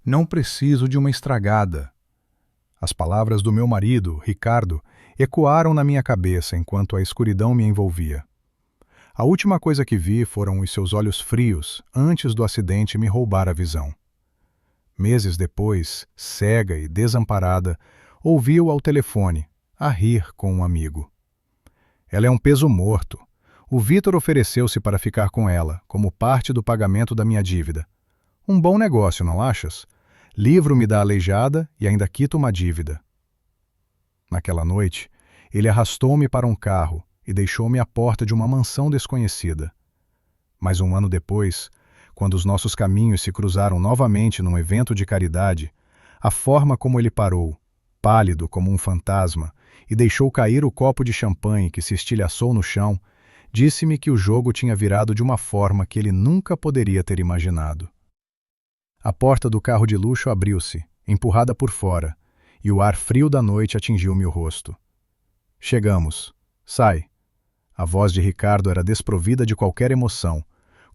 Não preciso de uma estragada. As palavras do meu marido, Ricardo, ecoaram na minha cabeça enquanto a escuridão me envolvia. A última coisa que vi foram os seus olhos frios antes do acidente me roubar a visão. Meses depois, cega e desamparada, ouvi-o ao telefone, a rir com um amigo. Ela é um peso morto. O Vitor ofereceu-se para ficar com ela, como parte do pagamento da minha dívida. Um bom negócio, não achas? Livro-me da aleijada e ainda quito uma dívida. Naquela noite, ele arrastou-me para um carro e deixou-me à porta de uma mansão desconhecida. Mas um ano depois, quando os nossos caminhos se cruzaram novamente num evento de caridade, a forma como ele parou, pálido como um fantasma, e deixou cair o copo de champanhe que se estilhaçou no chão, disse-me que o jogo tinha virado de uma forma que ele nunca poderia ter imaginado. A porta do carro de luxo abriu-se, empurrada por fora, e o ar frio da noite atingiu-me o rosto. Chegamos. Sai. A voz de Ricardo era desprovida de qualquer emoção,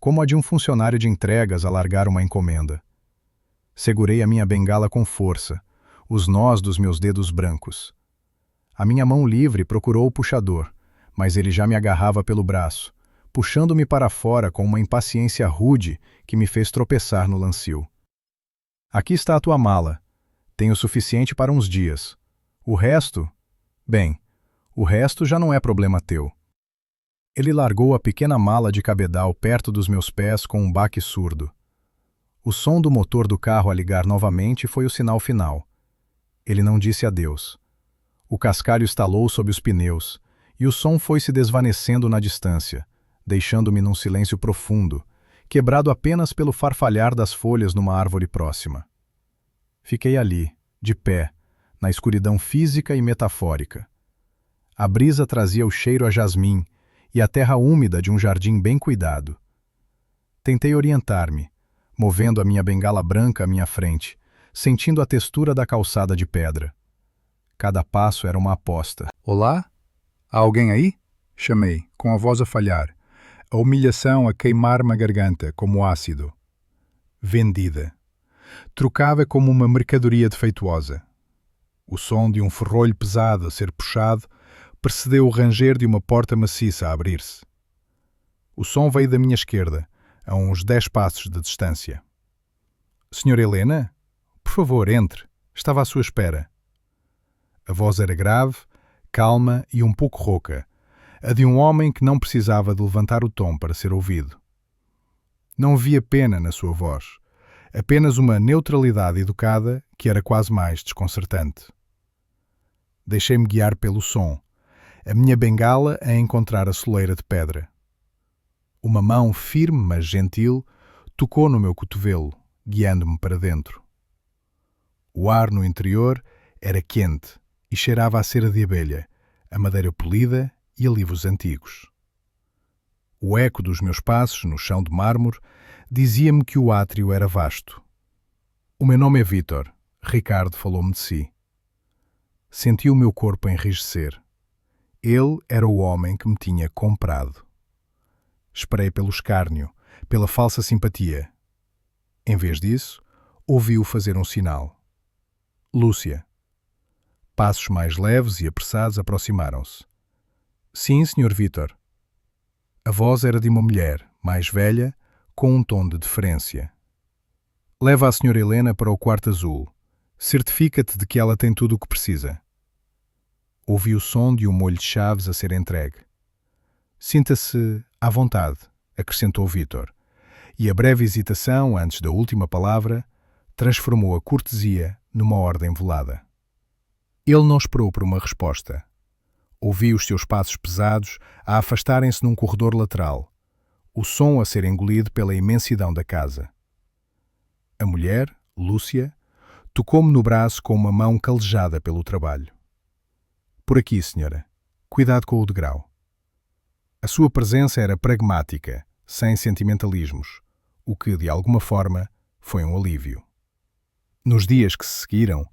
como a de um funcionário de entregas a largar uma encomenda. Segurei a minha bengala com força, os nós dos meus dedos brancos. A minha mão livre procurou o puxador, mas ele já me agarrava pelo braço, puxando-me para fora com uma impaciência rude que me fez tropeçar no lancio. Aqui está a tua mala. Tenho o suficiente para uns dias. O resto? Bem, o resto já não é problema teu. Ele largou a pequena mala de cabedal perto dos meus pés com um baque surdo. O som do motor do carro a ligar novamente foi o sinal final. Ele não disse adeus. O cascalho estalou sob os pneus, e o som foi se desvanecendo na distância, deixando-me num silêncio profundo, quebrado apenas pelo farfalhar das folhas numa árvore próxima. Fiquei ali, de pé, na escuridão física e metafórica. A brisa trazia o cheiro a jasmim e a terra úmida de um jardim bem cuidado. Tentei orientar-me, movendo a minha bengala branca à minha frente, sentindo a textura da calçada de pedra. Cada passo era uma aposta. Olá? Há alguém aí? Chamei, com a voz a falhar, a humilhação a queimar-me a garganta como ácido. Vendida. Trocava como uma mercadoria defeituosa. O som de um ferrolho pesado a ser puxado precedeu o ranger de uma porta maciça a abrir-se. O som veio da minha esquerda, a uns 10 passos de distância. Senhora Helena? Por favor, entre. Estava à sua espera. A voz era grave, calma e um pouco rouca, a de um homem que não precisava de levantar o tom para ser ouvido. Não via pena na sua voz, apenas uma neutralidade educada que era quase mais desconcertante. Deixei-me guiar pelo som, a minha bengala a encontrar a soleira de pedra. Uma mão firme, mas gentil, tocou no meu cotovelo, guiando-me para dentro. O ar no interior era quente e cheirava a cera de abelha, a madeira polida e a livros antigos. O eco dos meus passos no chão de mármore dizia-me que o átrio era vasto. O meu nome é Vitor. Ricardo falou-me de si. Senti o meu corpo enrijecer. Ele era o homem que me tinha comprado. Esperei pelo escárnio, pela falsa simpatia. Em vez disso, ouvi-o fazer um sinal. Lúcia. Passos mais leves e apressados aproximaram-se. Sim, Sr. Vitor. A voz era de uma mulher, mais velha, com um tom de deferência. Leva a Sra. Helena para o quarto azul. Certifica-te de que ela tem tudo o que precisa. Ouvi o som de um molho de chaves a ser entregue. Sinta-se à vontade, acrescentou Vitor, e a breve hesitação antes da última palavra transformou a cortesia numa ordem velada. Ele não esperou por uma resposta. Ouvi os seus passos pesados a afastarem-se num corredor lateral, o som a ser engolido pela imensidão da casa. A mulher, Lúcia, tocou-me no braço com uma mão calejada pelo trabalho. Por aqui, senhora. Cuidado com o degrau. A sua presença era pragmática, sem sentimentalismos, o que, de alguma forma, foi um alívio. Nos dias que se seguiram,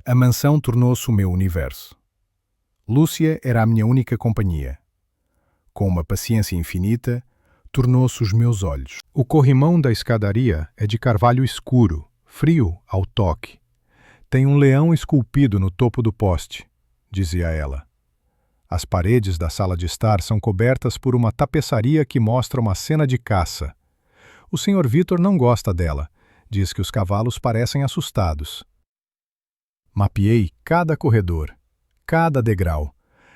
a mansão tornou-se o meu universo. Lúcia era a minha única companhia. Com uma paciência infinita, tornou-se os meus olhos. O corrimão da escadaria é de carvalho escuro, frio ao toque. Tem um leão esculpido no topo do poste, dizia ela. As paredes da sala de estar são cobertas por uma tapeçaria que mostra uma cena de caça. O Sr. Vitor não gosta dela, diz que os cavalos parecem assustados. Mapeei cada corredor, cada degrau,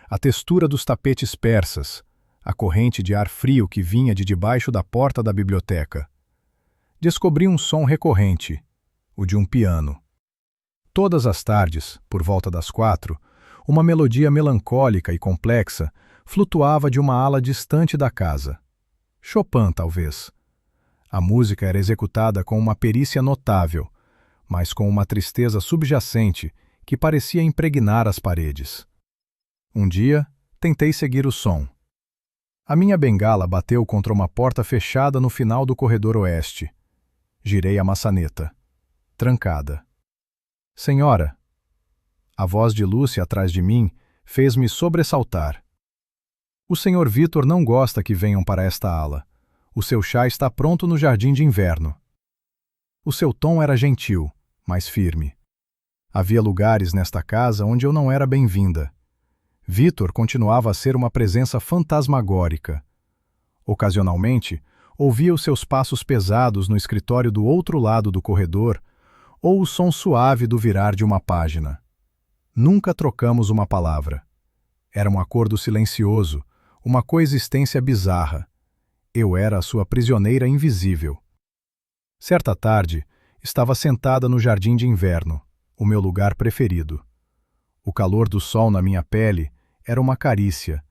a textura dos tapetes persas, a corrente de ar frio que vinha de debaixo da porta da biblioteca. Descobri um som recorrente, o de um piano. Todas as tardes, por volta das 4, uma melodia melancólica e complexa flutuava de uma ala distante da casa. Chopin, talvez. A música era executada com uma perícia notável, mas com uma tristeza subjacente que parecia impregnar as paredes. Um dia, tentei seguir o som. A minha bengala bateu contra uma porta fechada no final do corredor oeste. Girei a maçaneta. Trancada. Senhora! A voz de Lúcia atrás de mim fez-me sobressaltar. O Sr. Vitor não gosta que venham para esta ala. O seu chá está pronto no jardim de inverno. O seu tom era gentil, mas firme. Havia lugares nesta casa onde eu não era bem-vinda. Vitor continuava a ser uma presença fantasmagórica. Ocasionalmente, ouvia os seus passos pesados no escritório do outro lado do corredor ou o som suave do virar de uma página. Nunca trocamos uma palavra. Era um acordo silencioso, uma coexistência bizarra. Eu era a sua prisioneira invisível. Certa tarde, estava sentada no jardim de inverno, o meu lugar preferido. O calor do sol na minha pele era uma carícia,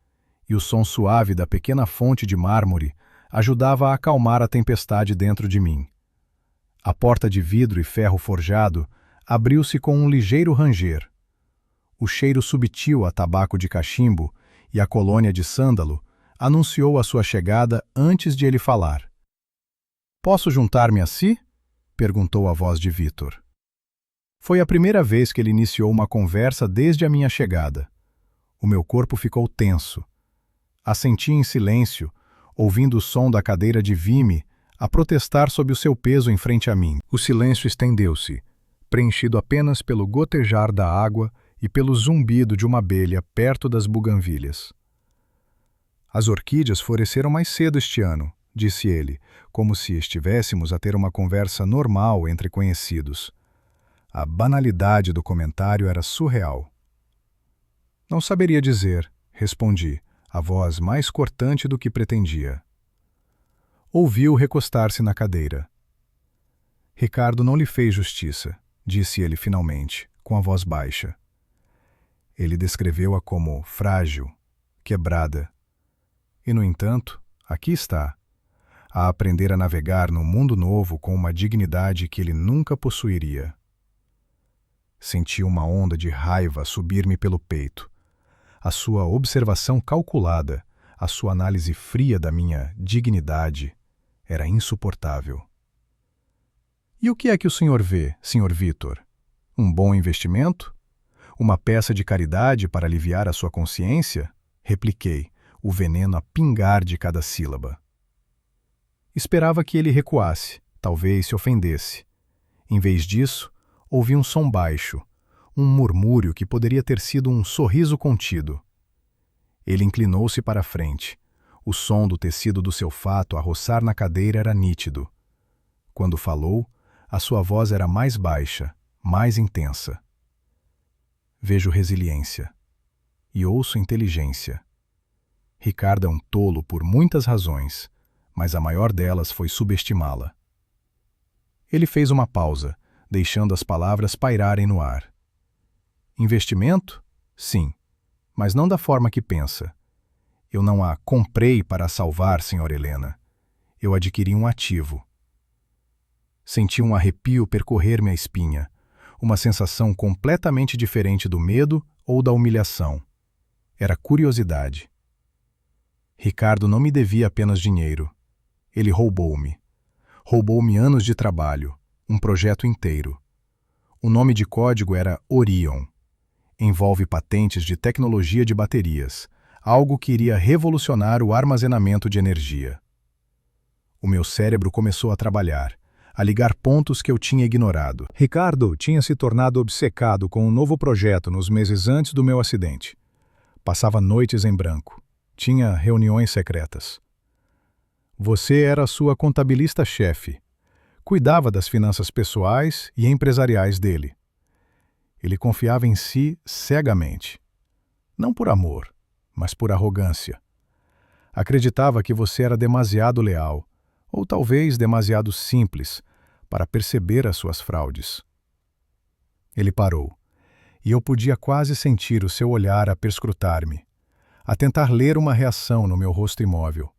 e o som suave da pequena fonte de mármore ajudava a acalmar a tempestade dentro de mim. A porta de vidro e ferro forjado abriu-se com um ligeiro ranger. O cheiro subtil a tabaco de cachimbo e a colônia de sândalo anunciou a sua chegada antes de ele falar. "Posso juntar-me a si?" perguntou a voz de Vitor. Foi a primeira vez que ele iniciou uma conversa desde a minha chegada. O meu corpo ficou tenso. Assenti em silêncio, ouvindo o som da cadeira de vime a protestar sob o seu peso em frente a mim. O silêncio estendeu-se, preenchido apenas pelo gotejar da água e pelo zumbido de uma abelha perto das buganvílias. "As orquídeas floresceram mais cedo este ano", disse ele, como se estivéssemos a ter uma conversa normal entre conhecidos. A banalidade do comentário era surreal. "Não saberia dizer", respondi, a voz mais cortante do que pretendia. Ouviu recostar-se na cadeira. "Ricardo não lhe fez justiça", disse ele finalmente, com a voz baixa. Ele descreveu-a como frágil, quebrada. E, no entanto, aqui está, a aprender a navegar num mundo novo com uma dignidade que ele nunca possuiria. Senti uma onda de raiva subir-me pelo peito. A sua observação calculada, a sua análise fria da minha dignidade, era insuportável. "E o que é que o senhor vê, Sr. Vitor? Um bom investimento? Uma peça de caridade para aliviar a sua consciência?" repliquei, o veneno a pingar de cada sílaba. Esperava que ele recuasse, talvez se ofendesse. Em vez disso, ouvi um som baixo, um murmúrio que poderia ter sido um sorriso contido. Ele inclinou-se para a frente. O som do tecido do seu fato a roçar na cadeira era nítido. Quando falou, a sua voz era mais baixa, mais intensa. "Vejo resiliência. E ouço inteligência. Ricardo é um tolo por muitas razões, mas a maior delas foi subestimá-la." Ele fez uma pausa, deixando as palavras pairarem no ar. "Investimento? Sim, mas não da forma que pensa. Eu não a comprei para a salvar, Sra. Helena. Eu adquiri um ativo." Senti um arrepio percorrer-me a espinha, uma sensação completamente diferente do medo ou da humilhação. Era curiosidade. Ricardo não me devia apenas dinheiro. Ele roubou-me. Roubou-me anos de trabalho, um projeto inteiro. O nome de código era Orion. Envolve patentes de tecnologia de baterias, algo que iria revolucionar o armazenamento de energia. O meu cérebro começou a trabalhar, a ligar pontos que eu tinha ignorado. Ricardo tinha se tornado obcecado com um novo projeto nos meses antes do meu acidente. Passava noites em branco. Tinha reuniões secretas. Você era sua contabilista-chefe. Cuidava das finanças pessoais e empresariais dele. Ele confiava em si cegamente. Não por amor, mas por arrogância. Acreditava que você era demasiado leal, ou talvez demasiado simples, para perceber as suas fraudes. Ele parou, e eu podia quase sentir o seu olhar a perscrutar-me, a tentar ler uma reação no meu rosto imóvel.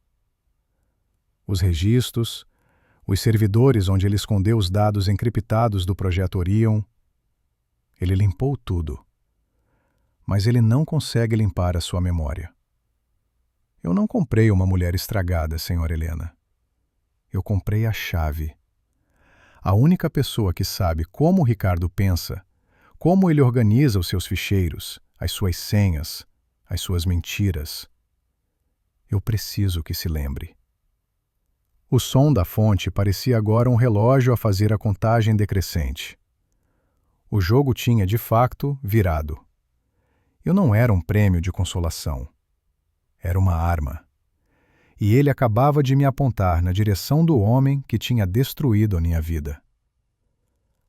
Os registros, os servidores onde ele escondeu os dados encriptados do projeto Orion. Ele limpou tudo. Mas ele não consegue limpar a sua memória. Eu não comprei uma mulher estragada, senhora Helena. Eu comprei a chave. A única pessoa que sabe como o Ricardo pensa, como ele organiza os seus ficheiros, as suas senhas, as suas mentiras. Eu preciso que se lembre. O som da fonte parecia agora um relógio a fazer a contagem decrescente. O jogo tinha, de facto, virado. Eu não era um prêmio de consolação. Era uma arma. E ele acabava de me apontar na direção do homem que tinha destruído a minha vida.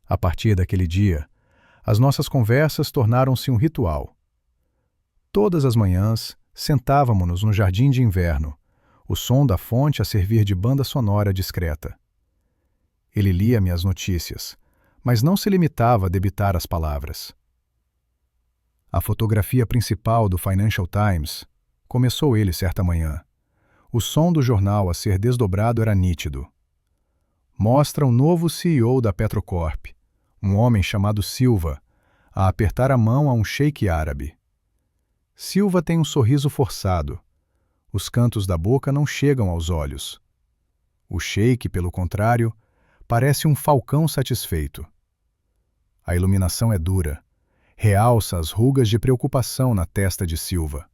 A partir daquele dia, as nossas conversas tornaram-se um ritual. Todas as manhãs, sentávamos-nos no jardim de inverno, o som da fonte a servir de banda sonora discreta. Ele lia-me as notícias, mas não se limitava a debitar as palavras. A fotografia principal do Financial Times, começou ele certa manhã. O som do jornal a ser desdobrado era nítido. Mostra um novo CEO da Petrocorp, um homem chamado Silva, a apertar a mão a um sheik árabe. Silva tem um sorriso forçado. Os cantos da boca não chegam aos olhos. O sheik, pelo contrário, parece um falcão satisfeito. A iluminação é dura, realça as rugas de preocupação na testa de Silva.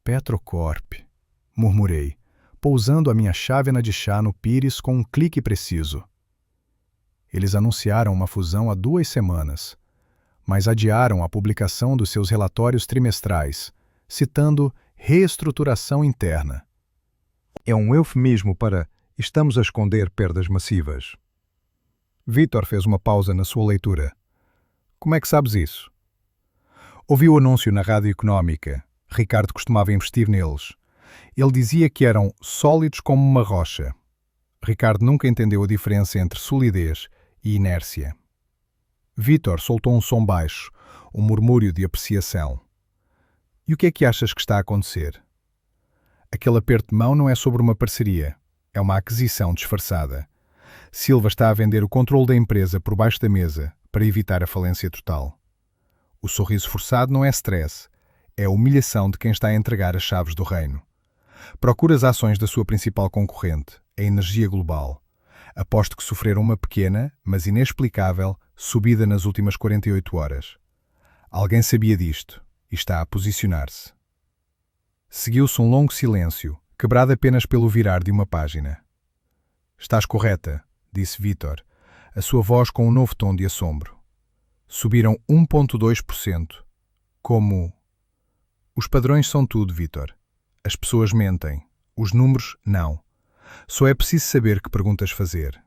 Petrocorp, murmurei, pousando a minha chávena de chá no pires com um clique preciso. Eles anunciaram uma fusão há 2 semanas, mas adiaram a publicação dos seus relatórios trimestrais, citando reestruturação interna. É um eufemismo para estamos a esconder perdas massivas. Vítor fez uma pausa na sua leitura. Como é que sabes isso? Ouvi o anúncio na Rádio Económica. Ricardo costumava investir neles. Ele dizia que eram sólidos como uma rocha. Ricardo nunca entendeu a diferença entre solidez e inércia. Vítor soltou um som baixo, um murmúrio de apreciação. E o que é que achas que está a acontecer? Aquele aperto de mão não é sobre uma parceria, é uma aquisição disfarçada. Silva está a vender o controle da empresa por baixo da mesa para evitar a falência total. O sorriso forçado não é stress, é a humilhação de quem está a entregar as chaves do reino. Procura as ações da sua principal concorrente, a Energia Global. Aposto que sofreram uma pequena, mas inexplicável, subida nas últimas 48 horas. Alguém sabia disto e está a posicionar-se. Seguiu-se um longo silêncio, quebrado apenas pelo virar de uma página. Estás correta, disse Vítor, a sua voz com um novo tom de assombro. Subiram 1,2%. Como... Os padrões são tudo, Vítor. As pessoas mentem. Os números, não. Só é preciso saber que perguntas fazer.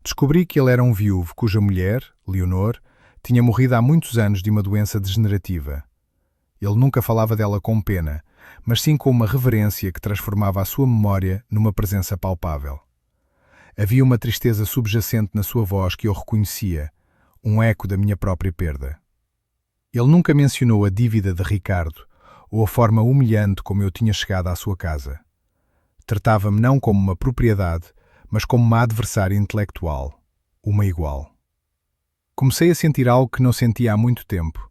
Descobri que ele era um viúvo cuja mulher, Leonor, tinha morrido há muitos anos de uma doença degenerativa. Ele nunca falava dela com pena, mas sim com uma reverência que transformava a sua memória numa presença palpável. Havia uma tristeza subjacente na sua voz que eu reconhecia, um eco da minha própria perda. Ele nunca mencionou a dívida de Ricardo ou a forma humilhante como eu tinha chegado à sua casa. Tratava-me não como uma propriedade, mas como uma adversária intelectual, uma igual. Comecei a sentir algo que não sentia há muito tempo,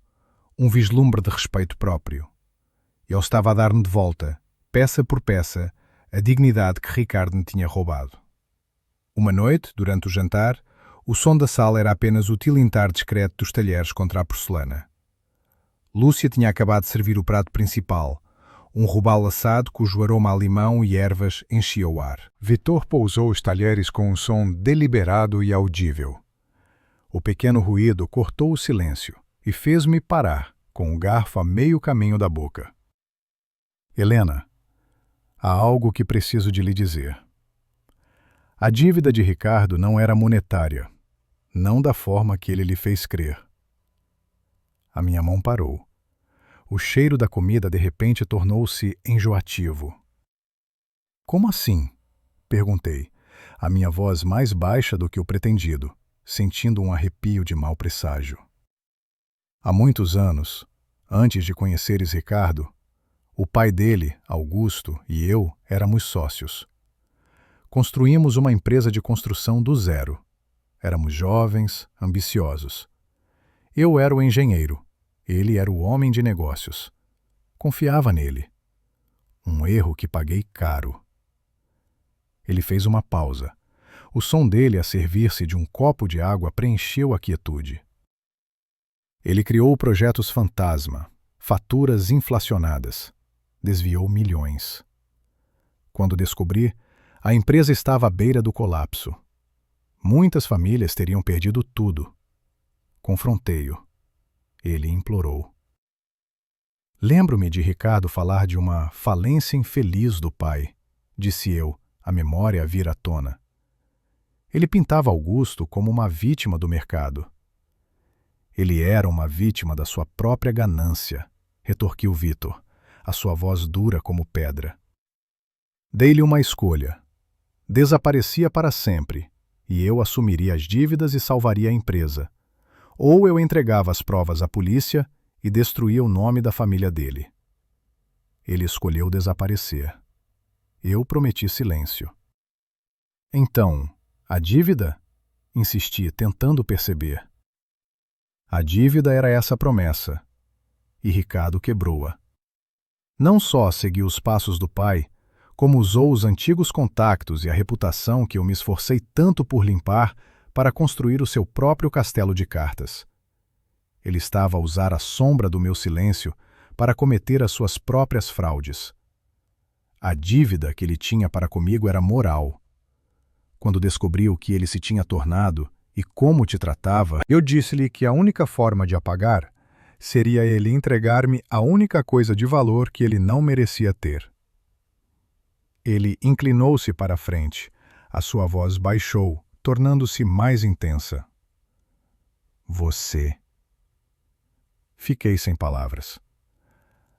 um vislumbre de respeito próprio. Ele estava a dar-me de volta, peça por peça, a dignidade que Ricardo me tinha roubado. Uma noite, durante o jantar, o som da sala era apenas o tilintar discreto dos talheres contra a porcelana. Lúcia tinha acabado de servir o prato principal, um robalo assado cujo aroma a limão e ervas enchia o ar. Vitor pousou os talheres com um som deliberado e audível. O pequeno ruído cortou o silêncio e fez-me parar, com o garfo a meio caminho da boca. Helena, há algo que preciso de lhe dizer. A dívida de Ricardo não era monetária, não da forma que ele lhe fez crer. A minha mão parou. O cheiro da comida de repente tornou-se enjoativo. Como assim? Perguntei, a minha voz mais baixa do que o pretendido, sentindo um arrepio de mau presságio. Há muitos anos, antes de conheceres Ricardo, o pai dele, Augusto, e eu éramos sócios. Construímos uma empresa de construção do zero. Éramos jovens, ambiciosos. Eu era o engenheiro, ele era o homem de negócios. Confiava nele. Um erro que paguei caro. Ele fez uma pausa. O som dele a servir-se de um copo de água preencheu a quietude. Ele criou projetos fantasma, faturas inflacionadas. Desviou milhões. Quando descobri, a empresa estava à beira do colapso. Muitas famílias teriam perdido tudo. Confrontei-o. Ele implorou. Lembro-me de Ricardo falar de uma falência infeliz do pai, disse eu, a memória a vir à tona. Ele pintava Augusto como uma vítima do mercado. Ele era uma vítima da sua própria ganância, retorquiu Vitor, a sua voz dura como pedra. Dei-lhe uma escolha. Desaparecia para sempre, e eu assumiria as dívidas e salvaria a empresa. Ou eu entregava as provas à polícia e destruía o nome da família dele. Ele escolheu desaparecer. Eu prometi silêncio. Então, a dívida? Insisti, tentando perceber. A dívida era essa promessa, e Ricardo quebrou-a. Não só seguiu os passos do pai, como usou os antigos contactos e a reputação que eu me esforcei tanto por limpar para construir o seu próprio castelo de cartas. Ele estava a usar a sombra do meu silêncio para cometer as suas próprias fraudes. A dívida que ele tinha para comigo era moral. Quando descobri o que ele se tinha tornado e como te tratava, eu disse-lhe que a única forma de apagar seria ele entregar-me a única coisa de valor que ele não merecia ter. Ele inclinou-se para a frente. A sua voz baixou, tornando-se mais intensa. Você. Fiquei sem palavras.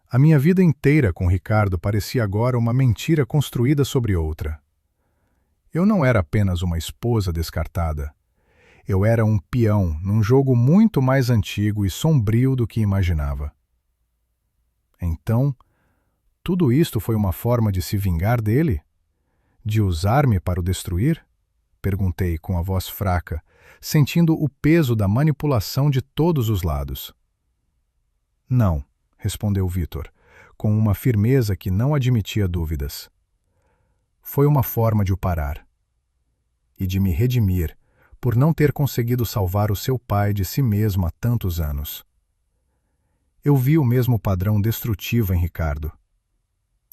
A minha vida inteira com Ricardo parecia agora uma mentira construída sobre outra. Eu não era apenas uma esposa descartada. Eu era um peão num jogo muito mais antigo e sombrio do que imaginava. Então, tudo isto foi uma forma de se vingar dele? De usar-me para o destruir? Perguntei com a voz fraca, sentindo o peso da manipulação de todos os lados. Não, respondeu Vitor, com uma firmeza que não admitia dúvidas. Foi uma forma de o parar. E de me redimir por não ter conseguido salvar o seu pai de si mesmo há tantos anos. Eu vi o mesmo padrão destrutivo em Ricardo.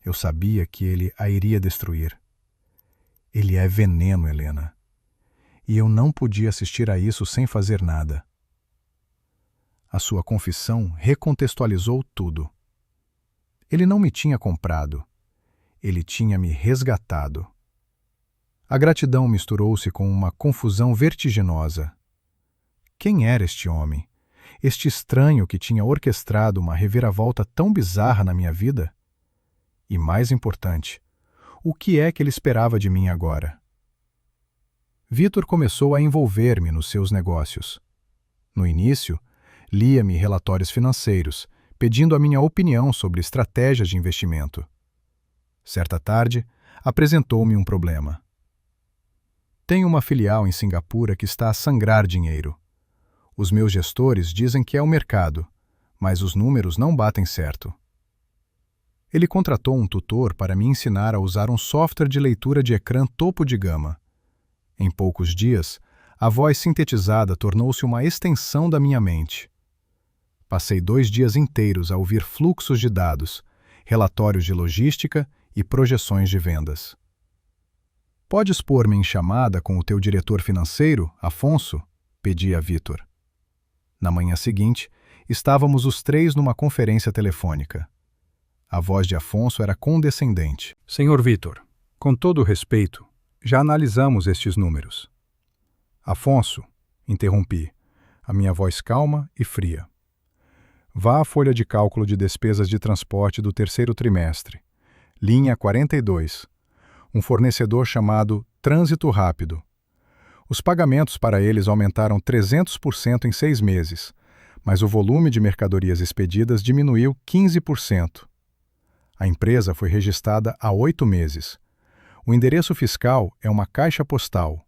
Eu sabia que ele a iria destruir. Ele é veneno, Helena. E eu não podia assistir a isso sem fazer nada. A sua confissão recontextualizou tudo. Ele não me tinha comprado. Ele tinha me resgatado. A gratidão misturou-se com uma confusão vertiginosa. Quem era este homem? Este estranho que tinha orquestrado uma reviravolta tão bizarra na minha vida? E mais importante, o que é que ele esperava de mim agora? Vitor começou a envolver-me nos seus negócios. No início, lia-me relatórios financeiros, pedindo a minha opinião sobre estratégias de investimento. Certa tarde, apresentou-me um problema. Tenho uma filial em Singapura que está a sangrar dinheiro. Os meus gestores dizem que é o mercado, mas os números não batem certo. Ele contratou um tutor para me ensinar a usar um software de leitura de ecrã topo de gama. Em poucos dias, a voz sintetizada tornou-se uma extensão da minha mente. Passei 2 dias inteiros a ouvir fluxos de dados, relatórios de logística e projeções de vendas. Podes pôr-me em chamada com o teu diretor financeiro, Afonso? Pedi a Vítor. Na manhã seguinte, estávamos os três numa conferência telefônica. A voz de Afonso era condescendente. Senhor Vítor, com todo o respeito, já analisamos estes números. Afonso, interrompi, a minha voz calma e fria. Vá à folha de cálculo de despesas de transporte do terceiro trimestre, linha 42, um fornecedor chamado Trânsito Rápido. Os pagamentos para eles aumentaram 300% em 6 meses, mas o volume de mercadorias expedidas diminuiu 15%. A empresa foi registrada há 8 meses. O endereço fiscal é uma caixa postal.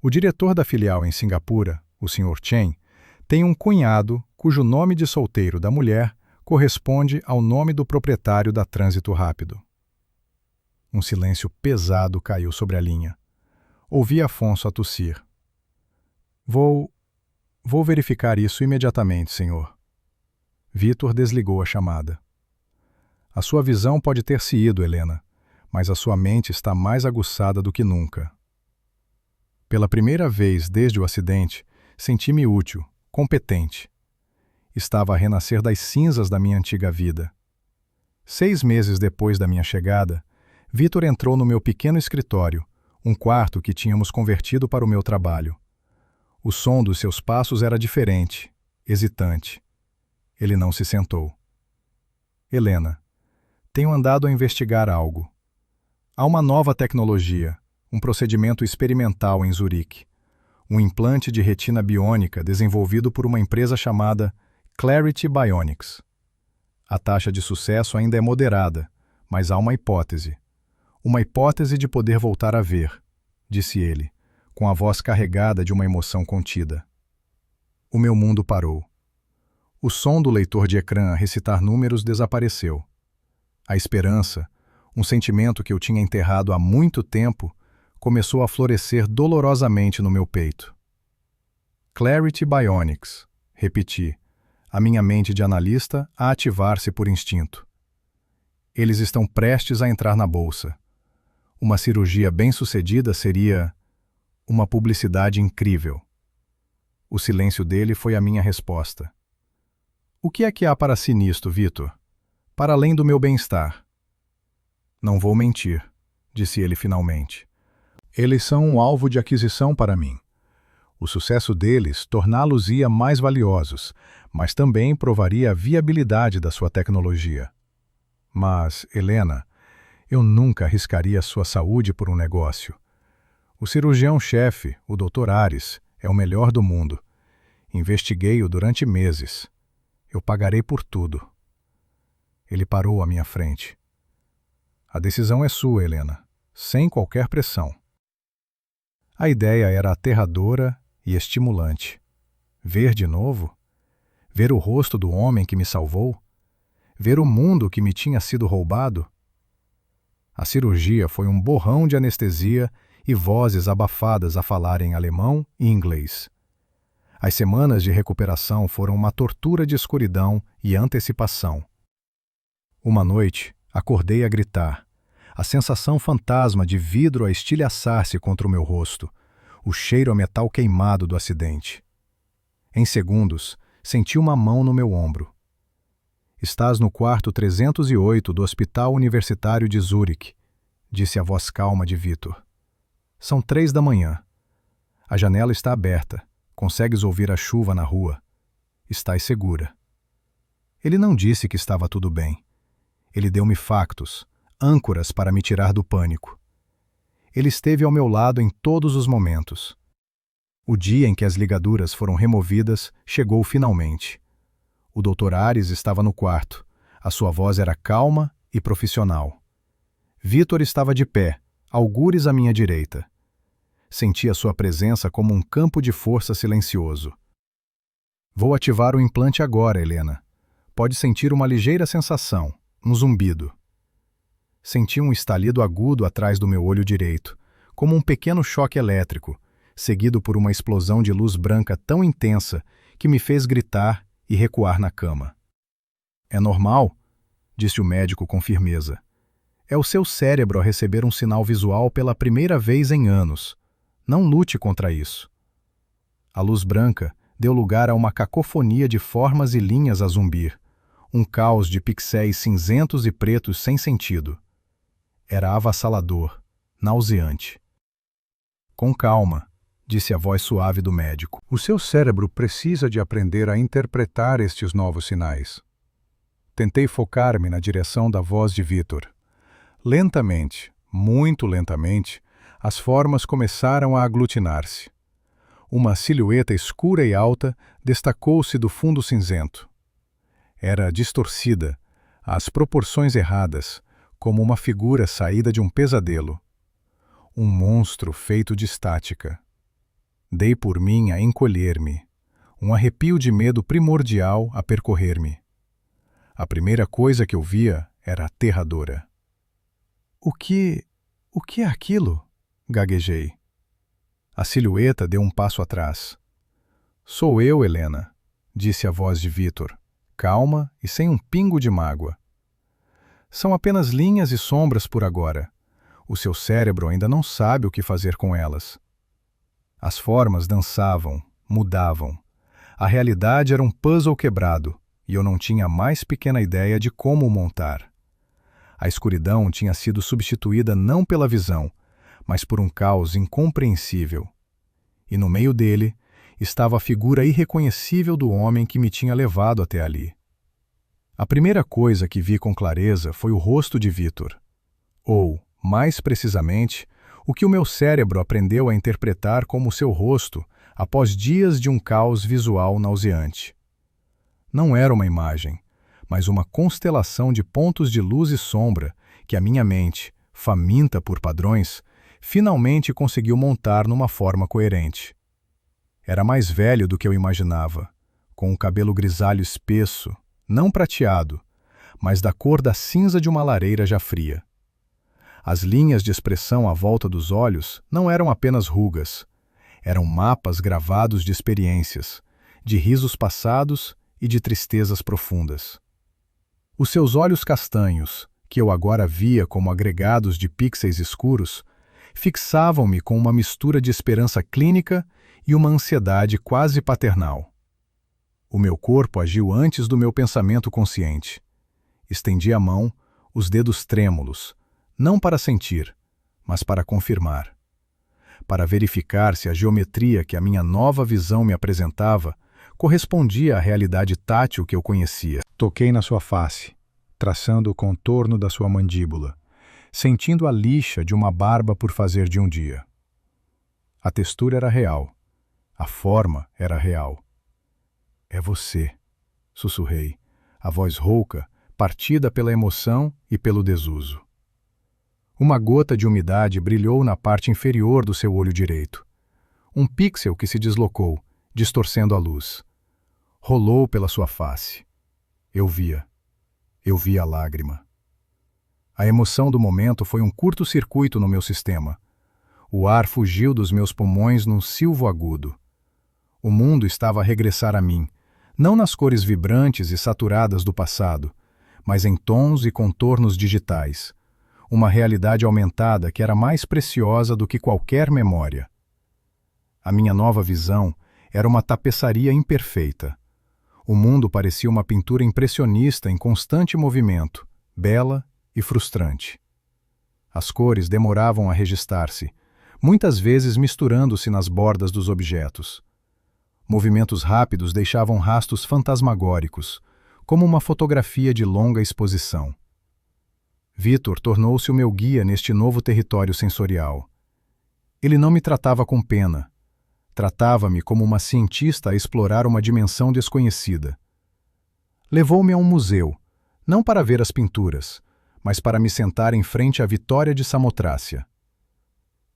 O diretor da filial em Singapura, o Sr. Chen, tem um cunhado cujo nome de solteiro da mulher corresponde ao nome do proprietário da Trânsito Rápido. Um silêncio pesado caiu sobre a linha. Ouvi Afonso a tossir. Vou verificar isso imediatamente, senhor. Vítor desligou a chamada. A sua visão pode ter se ido, Helena, mas a sua mente está mais aguçada do que nunca. Pela primeira vez desde o acidente, senti-me útil, competente. Estava a renascer das cinzas da minha antiga vida. 6 meses depois da minha chegada, Vítor entrou no meu pequeno escritório, um quarto que tínhamos convertido para o meu trabalho. O som dos seus passos era diferente, hesitante. Ele não se sentou. Helena, tenho andado a investigar algo. Há uma nova tecnologia, um procedimento experimental em Zurique. Um implante de retina biônica desenvolvido por uma empresa chamada Clarity Bionics. A taxa de sucesso ainda é moderada, mas há uma hipótese. Uma hipótese de poder voltar a ver, disse ele, com a voz carregada de uma emoção contida. O meu mundo parou. O som do leitor de ecrã a recitar números desapareceu. A esperança, um sentimento que eu tinha enterrado há muito tempo, começou a florescer dolorosamente no meu peito. Clarity Bionics, repeti, a minha mente de analista a ativar-se por instinto. Eles estão prestes a entrar na bolsa. Uma cirurgia bem-sucedida seria uma publicidade incrível. O silêncio dele foi a minha resposta. O que é que há para si nisto, Vítor? Para além do meu bem-estar. Não vou mentir, disse ele finalmente. Eles são um alvo de aquisição para mim. O sucesso deles torná-los-ia mais valiosos, mas também provaria a viabilidade da sua tecnologia. Mas, Helena, eu nunca arriscaria a sua saúde por um negócio. O cirurgião-chefe, o Dr. Ares, é o melhor do mundo. Investiguei-o durante meses. Eu pagarei por tudo. Ele parou à minha frente. A decisão é sua, Helena, sem qualquer pressão. A ideia era aterradora e estimulante. Ver de novo? Ver o rosto do homem que me salvou? Ver o mundo que me tinha sido roubado? A cirurgia foi um borrão de anestesia e vozes abafadas a falar em alemão e inglês. As semanas de recuperação foram uma tortura de escuridão e antecipação. Uma noite, acordei a gritar. A sensação fantasma de vidro a estilhaçar-se contra o meu rosto, o cheiro a metal queimado do acidente. Em segundos, senti uma mão no meu ombro. Estás no quarto 308 do Hospital Universitário de Zurique, disse a voz calma de Vítor. São 3 da manhã. A janela está aberta. Consegues ouvir a chuva na rua. Estás segura. Ele não disse que estava tudo bem. Ele deu-me factos, âncoras para me tirar do pânico. Ele esteve ao meu lado em todos os momentos. O dia em que as ligaduras foram removidas chegou finalmente. O Dr. Ares estava no quarto. A sua voz era calma e profissional. Vítor estava de pé, algures à minha direita. Sentia sua presença como um campo de força silencioso. Vou ativar o implante agora, Helena. Pode sentir uma ligeira sensação, um zumbido. Senti um estalido agudo atrás do meu olho direito, como um pequeno choque elétrico, seguido por uma explosão de luz branca tão intensa que me fez gritar e recuar na cama. É normal? disse o médico com firmeza. É o seu cérebro a receber um sinal visual pela primeira vez em anos. Não lute contra isso. A luz branca deu lugar a uma cacofonia de formas e linhas a zumbir, um caos de pixéis cinzentos e pretos sem sentido. Era avassalador, nauseante. Com calma, disse a voz suave do médico. O seu cérebro precisa de aprender a interpretar estes novos sinais. Tentei focar-me na direção da voz de Vítor. Lentamente, muito lentamente, as formas começaram a aglutinar-se. Uma silhueta escura e alta destacou-se do fundo cinzento. Era distorcida, às proporções erradas, como uma figura saída de um pesadelo. Um monstro feito de estática. Dei por mim a encolher-me, um arrepio de medo primordial a percorrer-me. A primeira coisa que eu via era aterradora. O que é aquilo? Gaguejei. A silhueta deu um passo atrás. Sou eu, Helena, disse a voz de Vítor, calma e sem um pingo de mágoa. São apenas linhas e sombras por agora. O seu cérebro ainda não sabe o que fazer com elas. As formas dançavam, mudavam. A realidade era um puzzle quebrado, e eu não tinha a mais pequena ideia de como o montar. A escuridão tinha sido substituída não pela visão, mas por um caos incompreensível. E no meio dele estava a figura irreconhecível do homem que me tinha levado até ali. A primeira coisa que vi com clareza foi o rosto de Vítor. Ou, mais precisamente, o que o meu cérebro aprendeu a interpretar como seu rosto após dias de um caos visual nauseante. Não era uma imagem, mas uma constelação de pontos de luz e sombra que a minha mente, faminta por padrões, finalmente conseguiu montar numa forma coerente. Era mais velho do que eu imaginava, com o cabelo grisalho espesso, não prateado, mas da cor da cinza de uma lareira já fria. As linhas de expressão à volta dos olhos não eram apenas rugas, eram mapas gravados de experiências, de risos passados e de tristezas profundas. Os seus olhos castanhos, que eu agora via como agregados de pixels escuros, fixavam-me com uma mistura de esperança clínica e uma ansiedade quase paternal. O meu corpo agiu antes do meu pensamento consciente. Estendi a mão, os dedos trêmulos, não para sentir, mas para confirmar. Para verificar se a geometria que a minha nova visão me apresentava correspondia à realidade tátil que eu conhecia. Toquei na sua face, traçando o contorno da sua mandíbula, sentindo a lixa de uma barba por fazer de um dia. A textura era real. A forma era real. É você, sussurrei, a voz rouca, partida pela emoção e pelo desuso. Uma gota de umidade brilhou na parte inferior do seu olho direito. Um pixel que se deslocou, distorcendo a luz. Rolou pela sua face. Eu via a lágrima. A emoção do momento foi um curto-circuito no meu sistema. O ar fugiu dos meus pulmões num silvo agudo. O mundo estava a regressar a mim, não nas cores vibrantes e saturadas do passado, mas em tons e contornos digitais. Uma realidade aumentada que era mais preciosa do que qualquer memória. A minha nova visão era uma tapeçaria imperfeita. O mundo parecia uma pintura impressionista em constante movimento, bela e frustrante. As cores demoravam a registar-se, muitas vezes misturando-se nas bordas dos objetos. Movimentos rápidos deixavam rastros fantasmagóricos, como uma fotografia de longa exposição. Vítor tornou-se o meu guia neste novo território sensorial. Ele não me tratava com pena. Tratava-me como uma cientista a explorar uma dimensão desconhecida. Levou-me a um museu, não para ver as pinturas, mas para me sentar em frente à Vitória de Samotrácia.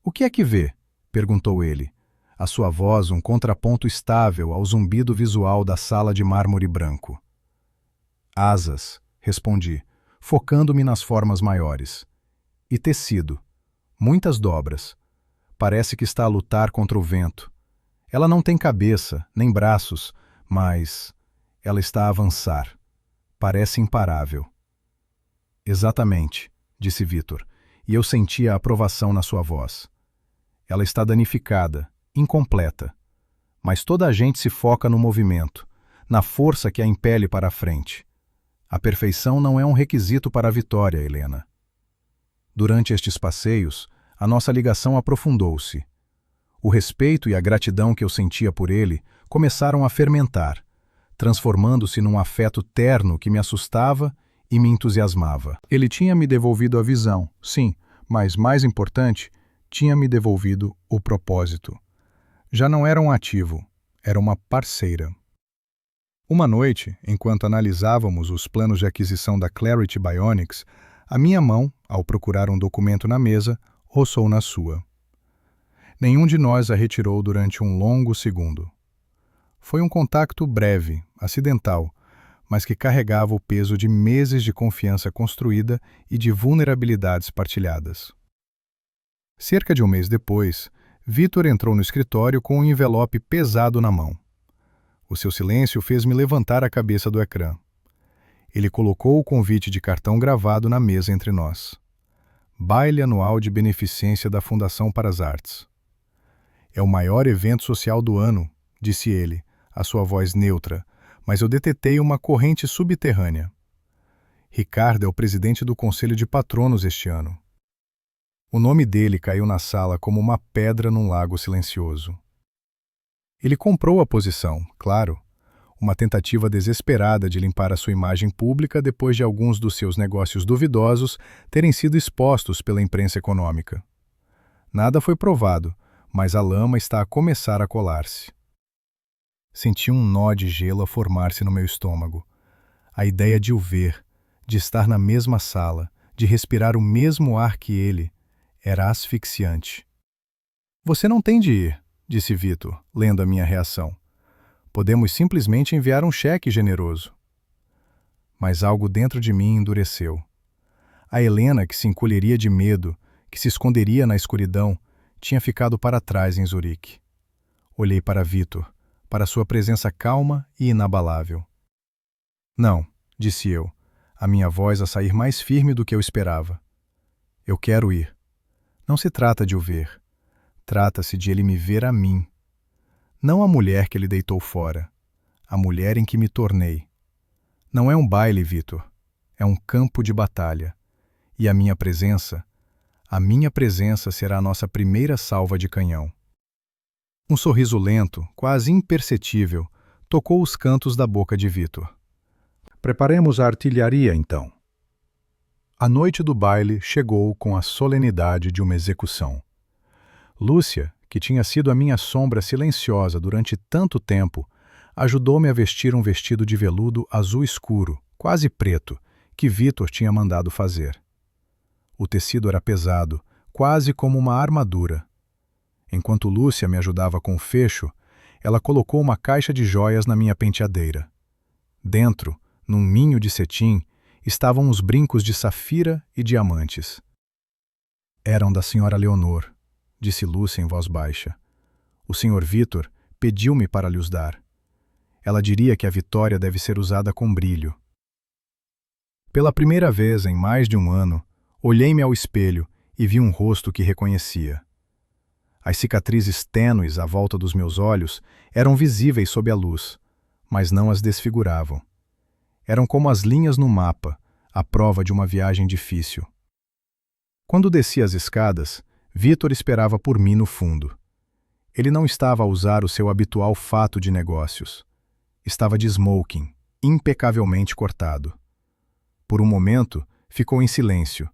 "O que é que vê?" perguntou ele, a sua voz um contraponto estável ao zumbido visual da sala de mármore branco. "Asas", respondi, focando-me nas formas maiores. "E tecido. Muitas dobras. Parece que está a lutar contra o vento. Ela não tem cabeça, nem braços, mas ela está a avançar. Parece imparável." Exatamente, disse Vitor, e eu sentia a aprovação na sua voz. Ela está danificada, incompleta. Mas toda a gente se foca no movimento, na força que a impele para a frente. A perfeição não é um requisito para a vitória, Helena. Durante estes passeios, a nossa ligação aprofundou-se. O respeito e a gratidão que eu sentia por ele começaram a fermentar, transformando-se num afeto terno que me assustava e me entusiasmava. Ele tinha me devolvido a visão, sim, mas, mais importante, tinha me devolvido o propósito. Já não era um ativo, era uma parceira. Uma noite, enquanto analisávamos os planos de aquisição da Clarity Bionics, a minha mão, ao procurar um documento na mesa, roçou na sua. Nenhum de nós a retirou durante um longo segundo. Foi um contacto breve, acidental, mas que carregava o peso de meses de confiança construída e de vulnerabilidades partilhadas. Cerca de um mês depois, Vitor entrou no escritório com um envelope pesado na mão. O seu silêncio fez-me levantar a cabeça do ecrã. Ele colocou o convite de cartão gravado na mesa entre nós. Baile anual de beneficência da Fundação para as Artes. É o maior evento social do ano, disse ele, a sua voz neutra, mas eu detetei uma corrente subterrânea. Ricardo é o presidente do Conselho de Patronos este ano. O nome dele caiu na sala como uma pedra num lago silencioso. Ele comprou a posição, claro, uma tentativa desesperada de limpar a sua imagem pública depois de alguns dos seus negócios duvidosos terem sido expostos pela imprensa econômica. Nada foi provado, mas a lama está a começar a colar-se. Senti um nó de gelo a formar-se no meu estômago. A ideia de o ver, de estar na mesma sala, de respirar o mesmo ar que ele, era asfixiante. Você não tem de ir, disse Vitor, lendo a minha reação. Podemos simplesmente enviar um cheque generoso. Mas algo dentro de mim endureceu. A Helena, que se encolheria de medo, que se esconderia na escuridão, tinha ficado para trás em Zurique. Olhei para Vitor, para sua presença calma e inabalável. Não, disse eu, a minha voz a sair mais firme do que eu esperava. Eu quero ir. Não se trata de o ver. Trata-se de ele me ver a mim. Não a mulher que ele deitou fora. A mulher em que me tornei. Não é um baile, Vitor. É um campo de batalha. E a minha presença será a nossa primeira salva de canhão. Um sorriso lento, quase imperceptível, tocou os cantos da boca de Vitor. Preparemos a artilharia, então. A noite do baile chegou com a solenidade de uma execução. Lúcia, que tinha sido a minha sombra silenciosa durante tanto tempo, ajudou-me a vestir um vestido de veludo azul escuro, quase preto, que Vitor tinha mandado fazer. O tecido era pesado, quase como uma armadura. Enquanto Lúcia me ajudava com o fecho, ela colocou uma caixa de joias na minha penteadeira. Dentro, num ninho de cetim, estavam os brincos de safira e diamantes. Eram da senhora Leonor, disse Lúcia em voz baixa. O senhor Vitor pediu-me para lhes dar. Ela diria que a vitória deve ser usada com brilho. Pela primeira vez em mais de um ano, olhei-me ao espelho e vi um rosto que reconhecia. As cicatrizes tênues à volta dos meus olhos eram visíveis sob a luz, mas não as desfiguravam. Eram como as linhas no mapa, a prova de uma viagem difícil. Quando desci as escadas, Vitor esperava por mim no fundo. Ele não estava a usar o seu habitual fato de negócios. Estava de smoking, impecavelmente cortado. Por um momento, ficou em silêncio,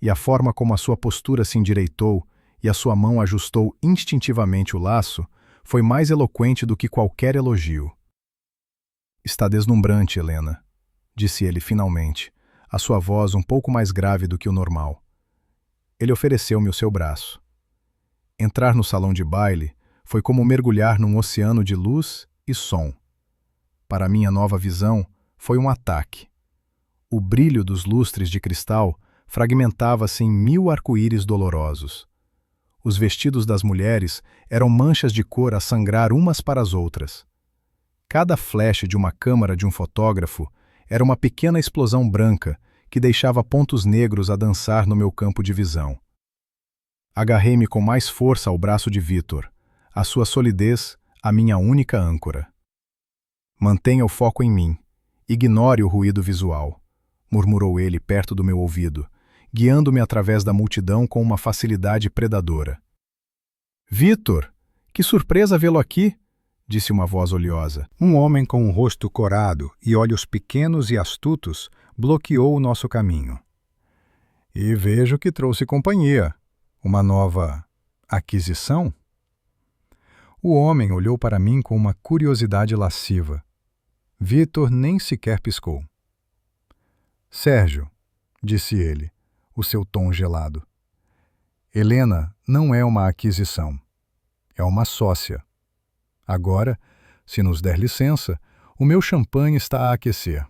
e a forma como a sua postura se endireitou e a sua mão ajustou instintivamente o laço foi mais eloquente do que qualquer elogio. Está deslumbrante, Helena, disse ele finalmente, a sua voz um pouco mais grave do que o normal. Ele ofereceu-me o seu braço. Entrar no salão de baile foi como mergulhar num oceano de luz e som. Para minha nova visão, foi um ataque. O brilho dos lustres de cristal fragmentava-se em 1000 arco-íris dolorosos. Os vestidos das mulheres eram manchas de cor a sangrar umas para as outras. Cada flash de uma câmara de um fotógrafo era uma pequena explosão branca que deixava pontos negros a dançar no meu campo de visão. Agarrei-me com mais força ao braço de Vítor, a sua solidez, a minha única âncora. Mantenha o foco em mim. Ignore o ruído visual, murmurou ele perto do meu ouvido, guiando-me através da multidão com uma facilidade predadora. Vítor, que surpresa vê-lo aqui, disse uma voz oleosa. Um homem com um rosto corado e olhos pequenos e astutos bloqueou o nosso caminho. E vejo que trouxe companhia. Uma nova aquisição? O homem olhou para mim com uma curiosidade lasciva. Vítor nem sequer piscou. Sérgio, disse ele, o seu tom gelado. Helena não é uma aquisição. É uma sócia. Agora, se nos der licença, o meu champanhe está a aquecer.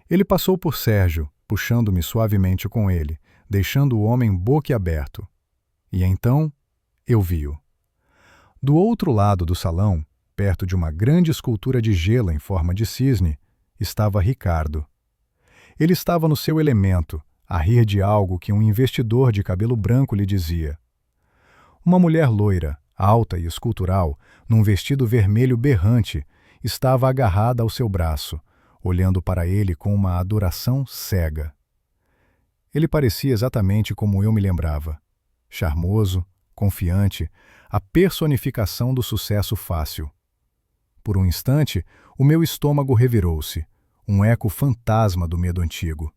Ele passou por Sérgio, puxando-me suavemente com ele, deixando o homem boquiaberto. E então, eu vi-o. Do outro lado do salão, perto de uma grande escultura de gelo em forma de cisne, estava Ricardo. Ele estava no seu elemento, a rir de algo que um investidor de cabelo branco lhe dizia. Uma mulher loira, alta e escultural, num vestido vermelho berrante, estava agarrada ao seu braço, olhando para ele com uma adoração cega. Ele parecia exatamente como eu me lembrava. Charmoso, confiante, a personificação do sucesso fácil. Por um instante, o meu estômago revirou-se, um eco fantasma do medo antigo.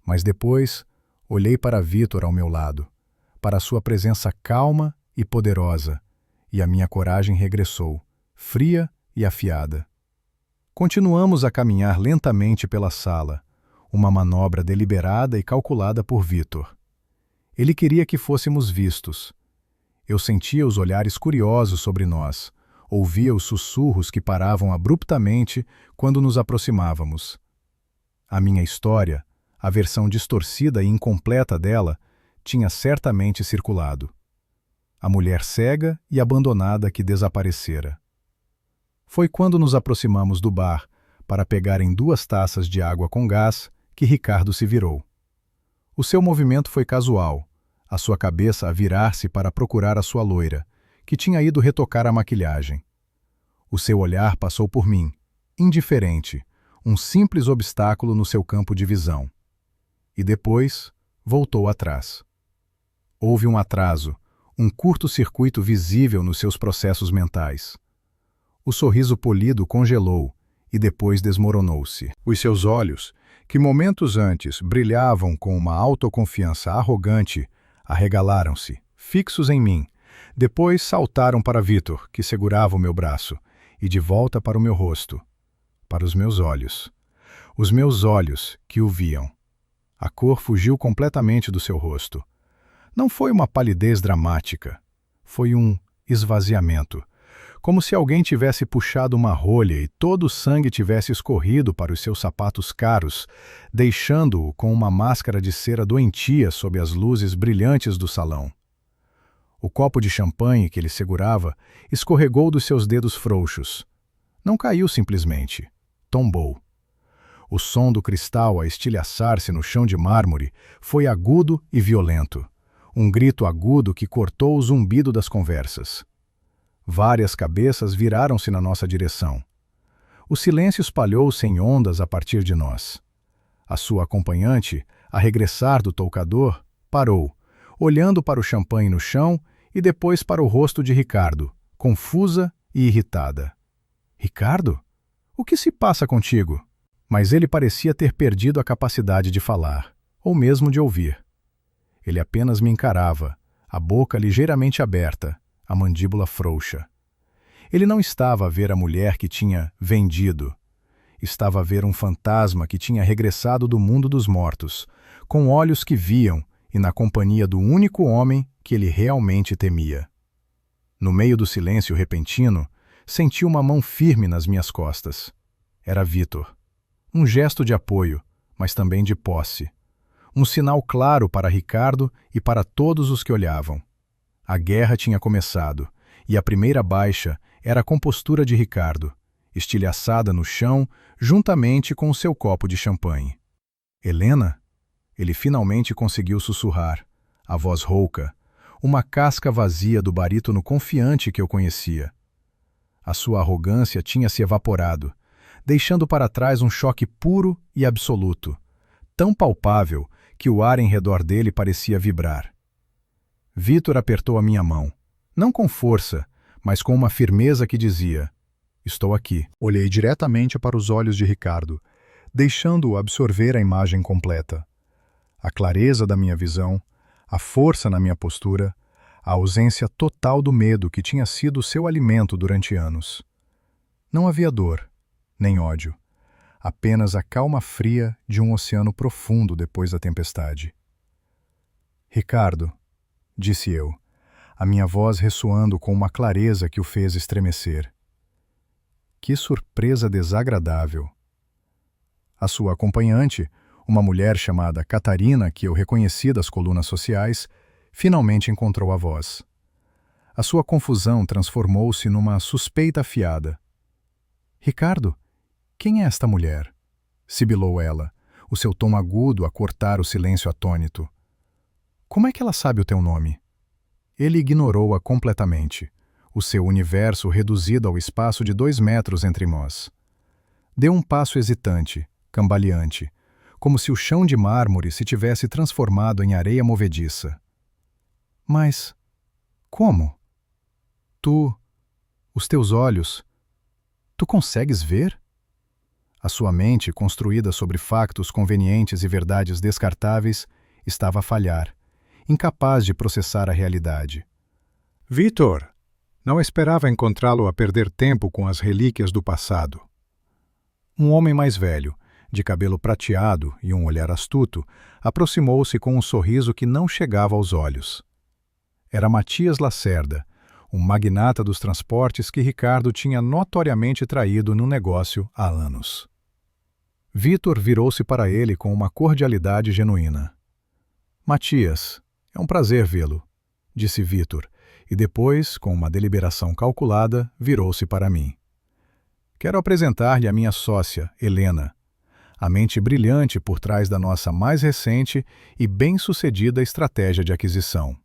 Mas depois, olhei para Vítor ao meu lado, para sua presença calma e poderosa, e a minha coragem regressou, fria e afiada. Continuamos a caminhar lentamente pela sala, uma manobra deliberada e calculada por Vítor. Ele queria que fôssemos vistos. Eu sentia os olhares curiosos sobre nós, ouvia os sussurros que paravam abruptamente quando nos aproximávamos. A minha história, a versão distorcida e incompleta dela, tinha certamente circulado. A mulher cega e abandonada que desaparecera. Foi quando nos aproximamos do bar, para pegarem 2 taças de água com gás, que Ricardo se virou. O seu movimento foi casual, a sua cabeça a virar-se para procurar a sua loira, que tinha ido retocar a maquilhagem. O seu olhar passou por mim, indiferente, um simples obstáculo no seu campo de visão. E depois, voltou atrás. Houve um atraso, um curto-circuito visível nos seus processos mentais. O sorriso polido congelou e depois desmoronou-se. Os seus olhos, que momentos antes brilhavam com uma autoconfiança arrogante, arregalaram-se, fixos em mim. Depois saltaram para Vítor, que segurava o meu braço, e de volta para o meu rosto, para os meus olhos. Os meus olhos que o viam. A cor fugiu completamente do seu rosto. Não foi uma palidez dramática. Foi um esvaziamento. Como se alguém tivesse puxado uma rolha e todo o sangue tivesse escorrido para os seus sapatos caros, deixando-o com uma máscara de cera doentia sob as luzes brilhantes do salão. O copo de champanhe que ele segurava escorregou dos seus dedos frouxos. Não caiu simplesmente. Tombou. O som do cristal a estilhaçar-se no chão de mármore foi agudo e violento. Um grito agudo que cortou o zumbido das conversas. Várias cabeças viraram-se na nossa direção. O silêncio espalhou-se em ondas a partir de nós. A sua acompanhante, a regressar do toucador, parou, olhando para o champanhe no chão e depois para o rosto de Ricardo, confusa e irritada. Ricardo? O que se passa contigo? Mas ele parecia ter perdido a capacidade de falar, ou mesmo de ouvir. Ele apenas me encarava, a boca ligeiramente aberta, a mandíbula frouxa. Ele não estava a ver a mulher que tinha vendido. Estava a ver um fantasma que tinha regressado do mundo dos mortos, com olhos que viam e na companhia do único homem que ele realmente temia. No meio do silêncio repentino, senti uma mão firme nas minhas costas. Era Vítor. Um gesto de apoio, mas também de posse. Um sinal claro para Ricardo e para todos os que olhavam. A guerra tinha começado, e a primeira baixa era a compostura de Ricardo, estilhaçada no chão juntamente com o seu copo de champanhe. Helena? Ele finalmente conseguiu sussurrar, a voz rouca, uma casca vazia do barítono confiante que eu conhecia. A sua arrogância tinha se evaporado, deixando para trás um choque puro e absoluto, tão palpável que o ar em redor dele parecia vibrar. Vitor apertou a minha mão, não com força, mas com uma firmeza que dizia: estou aqui. Olhei diretamente para os olhos de Ricardo, deixando-o absorver a imagem completa. A clareza da minha visão, a força na minha postura, a ausência total do medo que tinha sido seu alimento durante anos. Não havia dor, nem ódio, apenas a calma fria de um oceano profundo depois da tempestade. Ricardo, disse eu, a minha voz ressoando com uma clareza que o fez estremecer. Que surpresa desagradável! A sua acompanhante, uma mulher chamada Catarina, que eu reconheci das colunas sociais, finalmente encontrou a voz. A sua confusão transformou-se numa suspeita afiada. Ricardo, quem é esta mulher? Sibilou ela, o seu tom agudo a cortar o silêncio atônito. Como é que ela sabe o teu nome? Ele ignorou-a completamente, o seu universo reduzido ao espaço de 2 metros entre nós. Deu um passo hesitante, cambaleante, como se o chão de mármore se tivesse transformado em areia movediça. Mas, como? Os teus olhos, tu consegues ver? A sua mente, construída sobre factos convenientes e verdades descartáveis, estava a falhar, incapaz de processar a realidade. Vitor, não esperava encontrá-lo a perder tempo com as relíquias do passado. Um homem mais velho, de cabelo prateado e um olhar astuto, aproximou-se com um sorriso que não chegava aos olhos. Era Matias Lacerda, um magnata dos transportes que Ricardo tinha notoriamente traído no negócio há anos. Vitor virou-se para ele com uma cordialidade genuína. Matias, é um prazer vê-lo, disse Vitor, e depois, com uma deliberação calculada, virou-se para mim. Quero apresentar-lhe a minha sócia, Helena, a mente brilhante por trás da nossa mais recente e bem-sucedida estratégia de aquisição.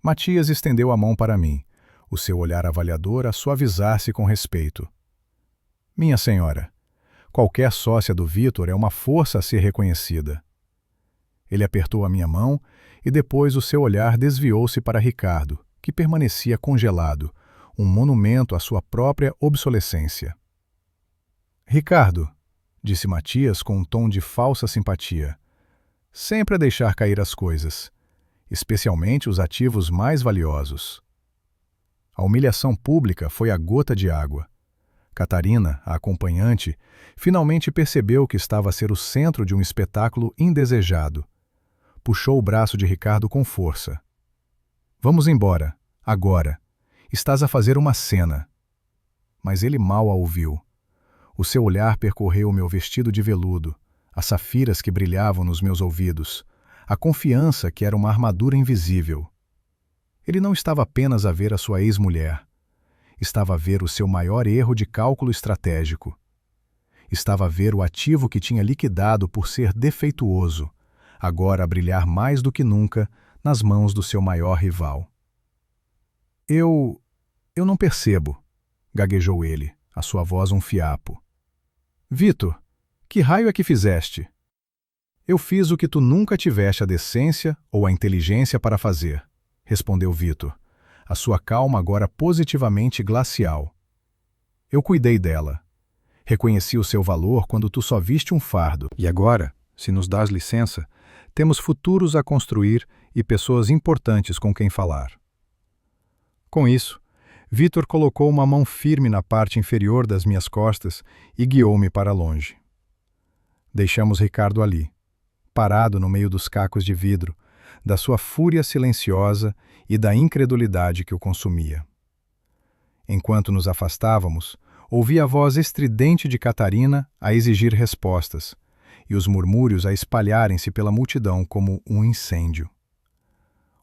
Matias estendeu a mão para mim, o seu olhar avaliador a suavizar-se com respeito. Minha senhora, qualquer sócia do Vitor é uma força a ser reconhecida. Ele apertou a minha mão e depois o seu olhar desviou-se para Ricardo, que permanecia congelado, um monumento à sua própria obsolescência. Ricardo, disse Matias com um tom de falsa simpatia, sempre a deixar cair as coisas, especialmente os ativos mais valiosos. A humilhação pública foi a gota de água. Catarina, a acompanhante, finalmente percebeu que estava a ser o centro de um espetáculo indesejado. Puxou o braço de Ricardo com força. Vamos embora, agora. Estás a fazer uma cena. Mas ele mal a ouviu. O seu olhar percorreu o meu vestido de veludo, as safiras que brilhavam nos meus ouvidos, a confiança que era uma armadura invisível. Ele não estava apenas a ver a sua ex-mulher. Estava a ver o seu maior erro de cálculo estratégico. Estava a ver o ativo que tinha liquidado por ser defeituoso, agora a brilhar mais do que nunca nas mãos do seu maior rival. Eu não percebo, gaguejou ele, a sua voz um fiapo. Vitor, que raio é que fizeste? Eu fiz o que tu nunca tiveste a decência ou a inteligência para fazer, respondeu Vitor, a sua calma agora positivamente glacial. Eu cuidei dela. Reconheci o seu valor quando tu só viste um fardo. E agora, se nos dás licença, temos futuros a construir e pessoas importantes com quem falar. Com isso, Vitor colocou uma mão firme na parte inferior das minhas costas e guiou-me para longe. Deixamos Ricardo ali, parado no meio dos cacos de vidro, da sua fúria silenciosa e da incredulidade que o consumia. Enquanto nos afastávamos, ouvi a voz estridente de Catarina a exigir respostas, e os murmúrios a espalharem-se pela multidão como um incêndio.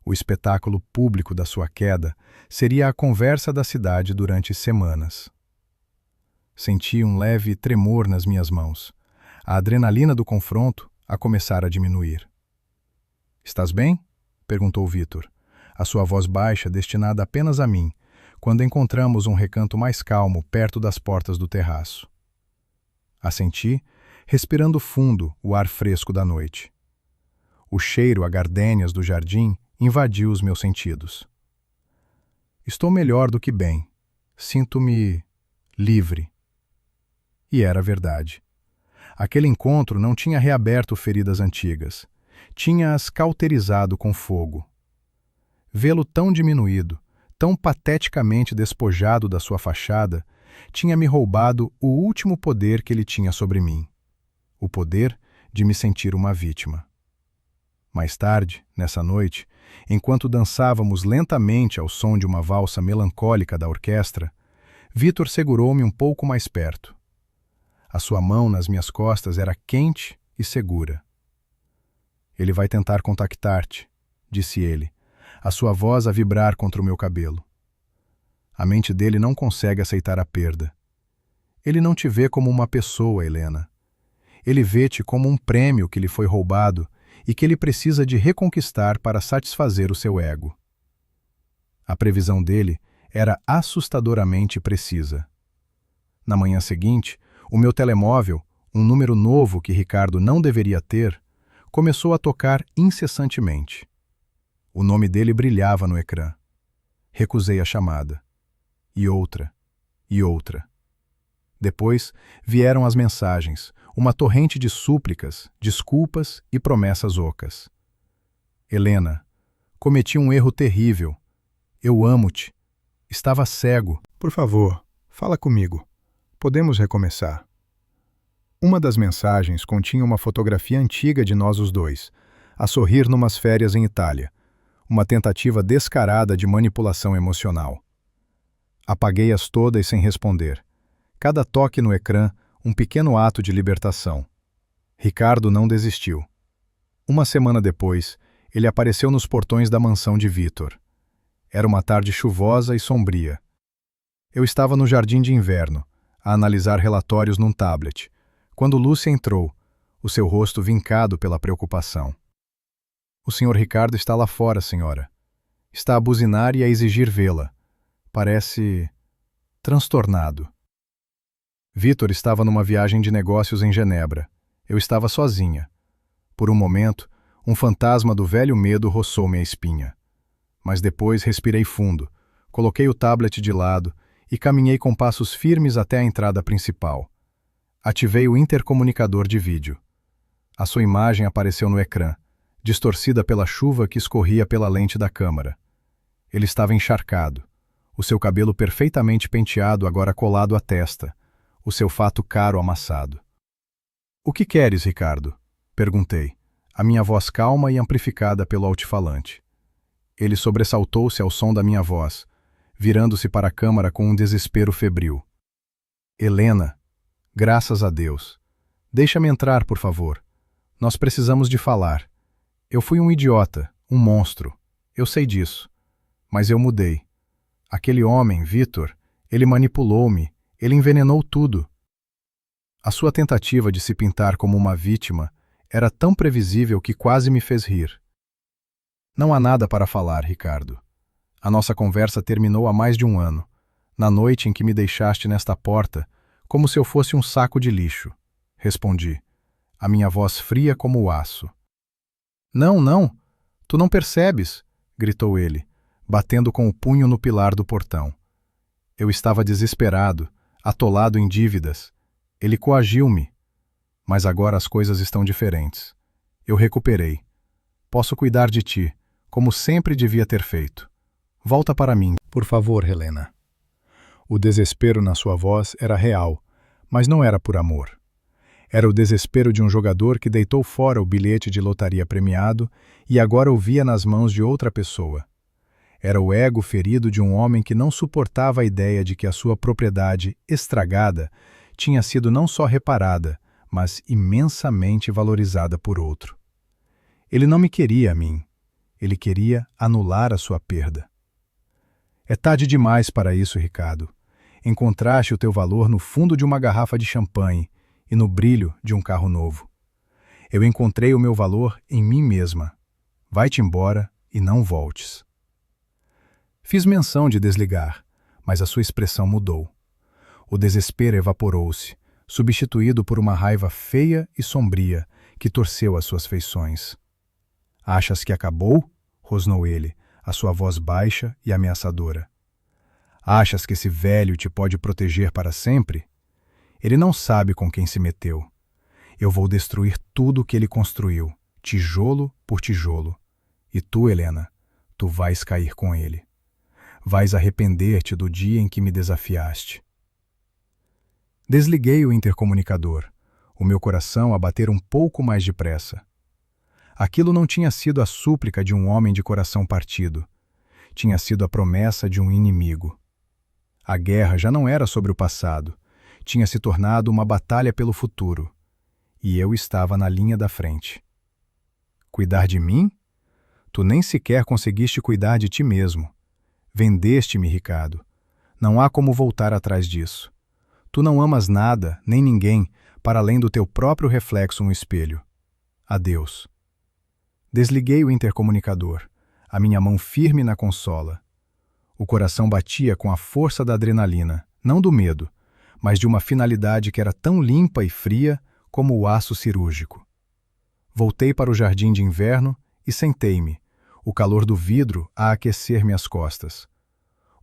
O espetáculo público da sua queda seria a conversa da cidade durante semanas. Senti um leve tremor nas minhas mãos. A adrenalina do confronto, a começar a diminuir. "Estás bem?" perguntou Vítor, a sua voz baixa destinada apenas a mim, quando encontramos um recanto mais calmo perto das portas do terraço. Assenti, respirando fundo o ar fresco da noite. O cheiro a gardênias do jardim invadiu os meus sentidos. "Estou melhor do que bem. Sinto-me livre." E era verdade. Aquele encontro não tinha reaberto feridas antigas. Tinha-as cauterizado com fogo. Vê-lo tão diminuído, tão pateticamente despojado da sua fachada, tinha me roubado o último poder que ele tinha sobre mim. O poder de me sentir uma vítima. Mais tarde, nessa noite, enquanto dançávamos lentamente ao som de uma valsa melancólica da orquestra, Vítor segurou-me um pouco mais perto. A sua mão nas minhas costas era quente e segura. "Ele vai tentar contactar-te", disse ele, a sua voz a vibrar contra o meu cabelo. A mente dele não consegue aceitar a perda. Ele não te vê como uma pessoa, Helena. Ele vê-te como um prêmio que lhe foi roubado e que ele precisa de reconquistar para satisfazer o seu ego. A previsão dele era assustadoramente precisa. Na manhã seguinte, o meu telemóvel, um número novo que Ricardo não deveria ter, começou a tocar incessantemente. O nome dele brilhava no ecrã. Recusei a chamada. E outra. E outra. Depois vieram as mensagens, uma torrente de súplicas, desculpas e promessas ocas. "Helena, cometi um erro terrível. Eu amo-te. Estava cego. Por favor, fala comigo. Podemos recomeçar." Uma das mensagens continha uma fotografia antiga de nós os dois, a sorrir numas férias em Itália, uma tentativa descarada de manipulação emocional. Apaguei-as todas sem responder. Cada toque no ecrã, um pequeno ato de libertação. Ricardo não desistiu. Uma semana depois, ele apareceu nos portões da mansão de Vítor. Era uma tarde chuvosa e sombria. Eu estava no jardim de inverno, a analisar relatórios num tablet, quando Lúcia entrou, o seu rosto vincado pela preocupação. "O Sr. Ricardo está lá fora, senhora. Está a buzinar e a exigir vê-la. Parece transtornado." Vítor estava numa viagem de negócios em Genebra. Eu estava sozinha. Por um momento, um fantasma do velho medo roçou minha espinha. Mas depois respirei fundo, coloquei o tablet de lado e caminhei com passos firmes até a entrada principal. Ativei o intercomunicador de vídeo. A sua imagem apareceu no ecrã, distorcida pela chuva que escorria pela lente da câmera. Ele estava encharcado, o seu cabelo perfeitamente penteado agora colado à testa, o seu fato caro amassado. "O que queres, Ricardo?" perguntei, a minha voz calma e amplificada pelo altifalante. Ele sobressaltou-se ao som da minha voz, virando-se para a câmara com um desespero febril. "Helena, graças a Deus. Deixa-me entrar, por favor. Nós precisamos de falar. Eu fui um idiota, um monstro. Eu sei disso. Mas eu mudei. Aquele homem, Vítor, ele manipulou-me, ele envenenou tudo." A sua tentativa de se pintar como uma vítima era tão previsível que quase me fez rir. "Não há nada para falar, Ricardo. A nossa conversa terminou há mais de um ano, na noite em que me deixaste nesta porta, como se eu fosse um saco de lixo", respondi, a minha voz fria como o aço. "Não, não, tu não percebes", gritou ele, batendo com o punho no pilar do portão. Eu estava desesperado, atolado em dívidas. Ele coagiu-me. Mas agora as coisas estão diferentes. Eu recuperei. Posso cuidar de ti, como sempre devia ter feito. Volta para mim, por favor, Helena. O desespero na sua voz era real, mas não era por amor. Era o desespero de um jogador que deitou fora o bilhete de lotaria premiado e agora o via nas mãos de outra pessoa. Era o ego ferido de um homem que não suportava a ideia de que a sua propriedade, estragada, tinha sido não só reparada, mas imensamente valorizada por outro. Ele não me queria a mim. Ele queria anular a sua perda. É tarde demais para isso, Ricardo. Encontraste o teu valor no fundo de uma garrafa de champanhe e no brilho de um carro novo. Eu encontrei o meu valor em mim mesma. Vai-te embora e não voltes. Fiz menção de desligar, mas a sua expressão mudou. O desespero evaporou-se, substituído por uma raiva feia e sombria que torceu as suas feições. Achas que acabou? Rosnou ele, a sua voz baixa e ameaçadora. Achas que esse velho te pode proteger para sempre? Ele não sabe com quem se meteu. Eu vou destruir tudo o que ele construiu, tijolo por tijolo. E tu, Helena, tu vais cair com ele. Vais arrepender-te do dia em que me desafiaste. Desliguei o intercomunicador, o meu coração a bater um pouco mais depressa. Aquilo não tinha sido a súplica de um homem de coração partido. Tinha sido a promessa de um inimigo. A guerra já não era sobre o passado. Tinha se tornado uma batalha pelo futuro. E eu estava na linha da frente. Cuidar de mim? Tu nem sequer conseguiste cuidar de ti mesmo. Vendeste-me, Ricardo. Não há como voltar atrás disso. Tu não amas nada, nem ninguém, para além do teu próprio reflexo no espelho. Adeus. Desliguei o intercomunicador, a minha mão firme na consola. O coração batia com a força da adrenalina, não do medo, mas de uma finalidade que era tão limpa e fria como o aço cirúrgico. Voltei para o jardim de inverno e sentei-me, o calor do vidro a aquecer-me as costas.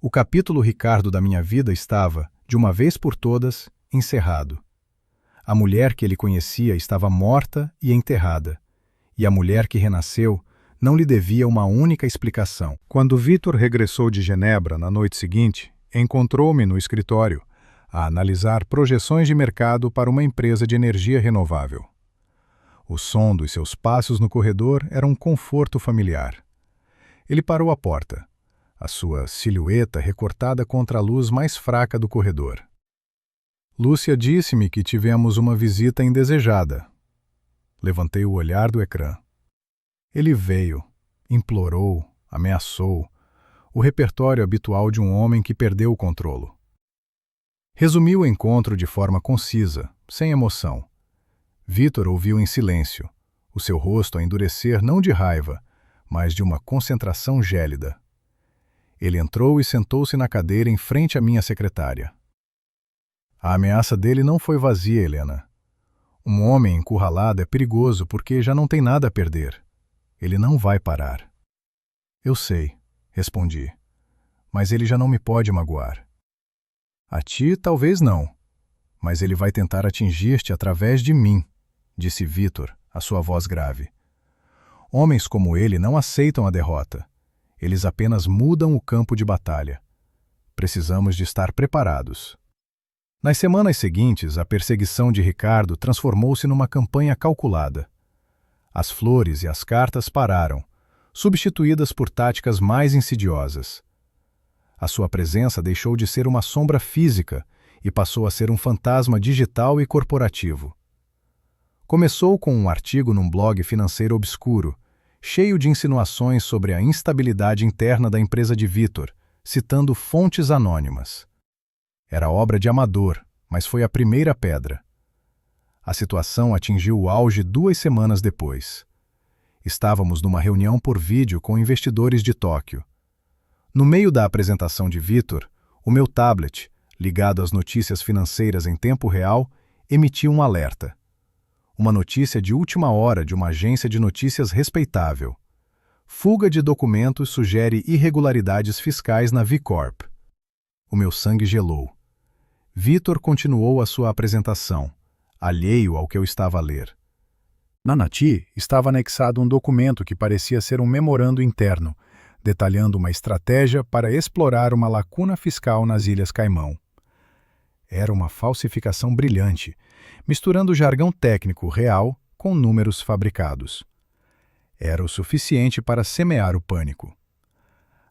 O capítulo Ricardo da minha vida estava, de uma vez por todas, encerrado. A mulher que ele conhecia estava morta e enterrada, e a mulher que renasceu não lhe devia uma única explicação. Quando Vitor regressou de Genebra na noite seguinte, encontrou-me no escritório, a analisar projeções de mercado para uma empresa de energia renovável. O som dos seus passos no corredor era um conforto familiar. Ele parou à porta, a sua silhueta recortada contra a luz mais fraca do corredor. Lúcia disse-me que tivemos uma visita indesejada. Levantei o olhar do ecrã. Ele veio, implorou, ameaçou, o repertório habitual de um homem que perdeu o controlo. Resumi o encontro de forma concisa, sem emoção. Vitor ouviu em silêncio, o seu rosto a endurecer não de raiva, mas de uma concentração gélida. Ele entrou e sentou-se na cadeira em frente à minha secretária. A ameaça dele não foi vazia, Helena. Um homem encurralado é perigoso porque já não tem nada a perder. Ele não vai parar. Eu sei, respondi, mas ele já não me pode magoar. A ti talvez não, mas ele vai tentar atingir-te através de mim, disse Vitor, a sua voz grave. Homens como ele não aceitam a derrota. Eles apenas mudam o campo de batalha. Precisamos de estar preparados. Nas semanas seguintes, a perseguição de Ricardo transformou-se numa campanha calculada. As flores e as cartas pararam, substituídas por táticas mais insidiosas. A sua presença deixou de ser uma sombra física e passou a ser um fantasma digital e corporativo. Começou com um artigo num blog financeiro obscuro, cheio de insinuações sobre a instabilidade interna da empresa de Vitor, citando fontes anônimas. Era obra de amador, mas foi a primeira pedra. A situação atingiu o auge 2 semanas depois. Estávamos numa reunião por vídeo com investidores de Tóquio. No meio da apresentação de Vitor, o meu tablet, ligado às notícias financeiras em tempo real, emitiu um alerta. Uma notícia de última hora de uma agência de notícias respeitável. Fuga de documentos sugere irregularidades fiscais na V-Corp. O meu sangue gelou. Vitor continuou a sua apresentação, alheio ao que eu estava a ler. Na Nati estava anexado um documento que parecia ser um memorando interno, detalhando uma estratégia para explorar uma lacuna fiscal nas Ilhas Caimão. Era uma falsificação brilhante, misturando jargão técnico real com números fabricados. Era o suficiente para semear o pânico.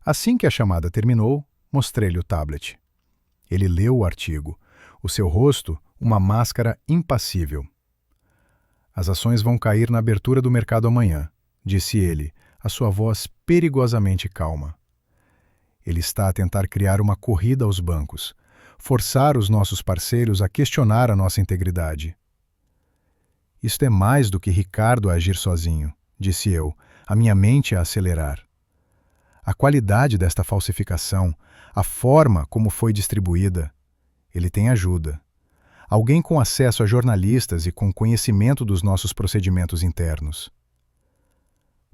Assim que a chamada terminou, mostrei-lhe o tablet. Ele leu o artigo, o seu rosto uma máscara impassível. As ações vão cair na abertura do mercado amanhã, disse ele, a sua voz perigosamente calma. Ele está a tentar criar uma corrida aos bancos, forçar os nossos parceiros a questionar a nossa integridade. Isto é mais do que Ricardo a agir sozinho, disse eu, a minha mente a acelerar. A qualidade desta falsificação, a forma como foi distribuída, ele tem ajuda. Alguém com acesso a jornalistas e com conhecimento dos nossos procedimentos internos.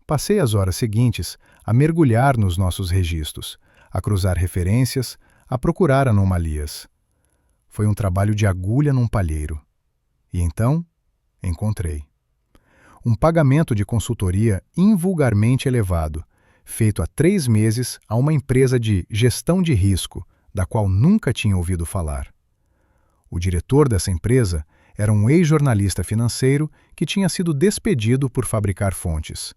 Passei as horas seguintes a mergulhar nos nossos registros, a cruzar referências, a procurar anomalias. Foi um trabalho de agulha num palheiro. E então, encontrei. Um pagamento de consultoria invulgarmente elevado, feito há 3 meses a uma empresa de gestão de risco, da qual nunca tinha ouvido falar. O diretor dessa empresa era um ex-jornalista financeiro que tinha sido despedido por fabricar fontes.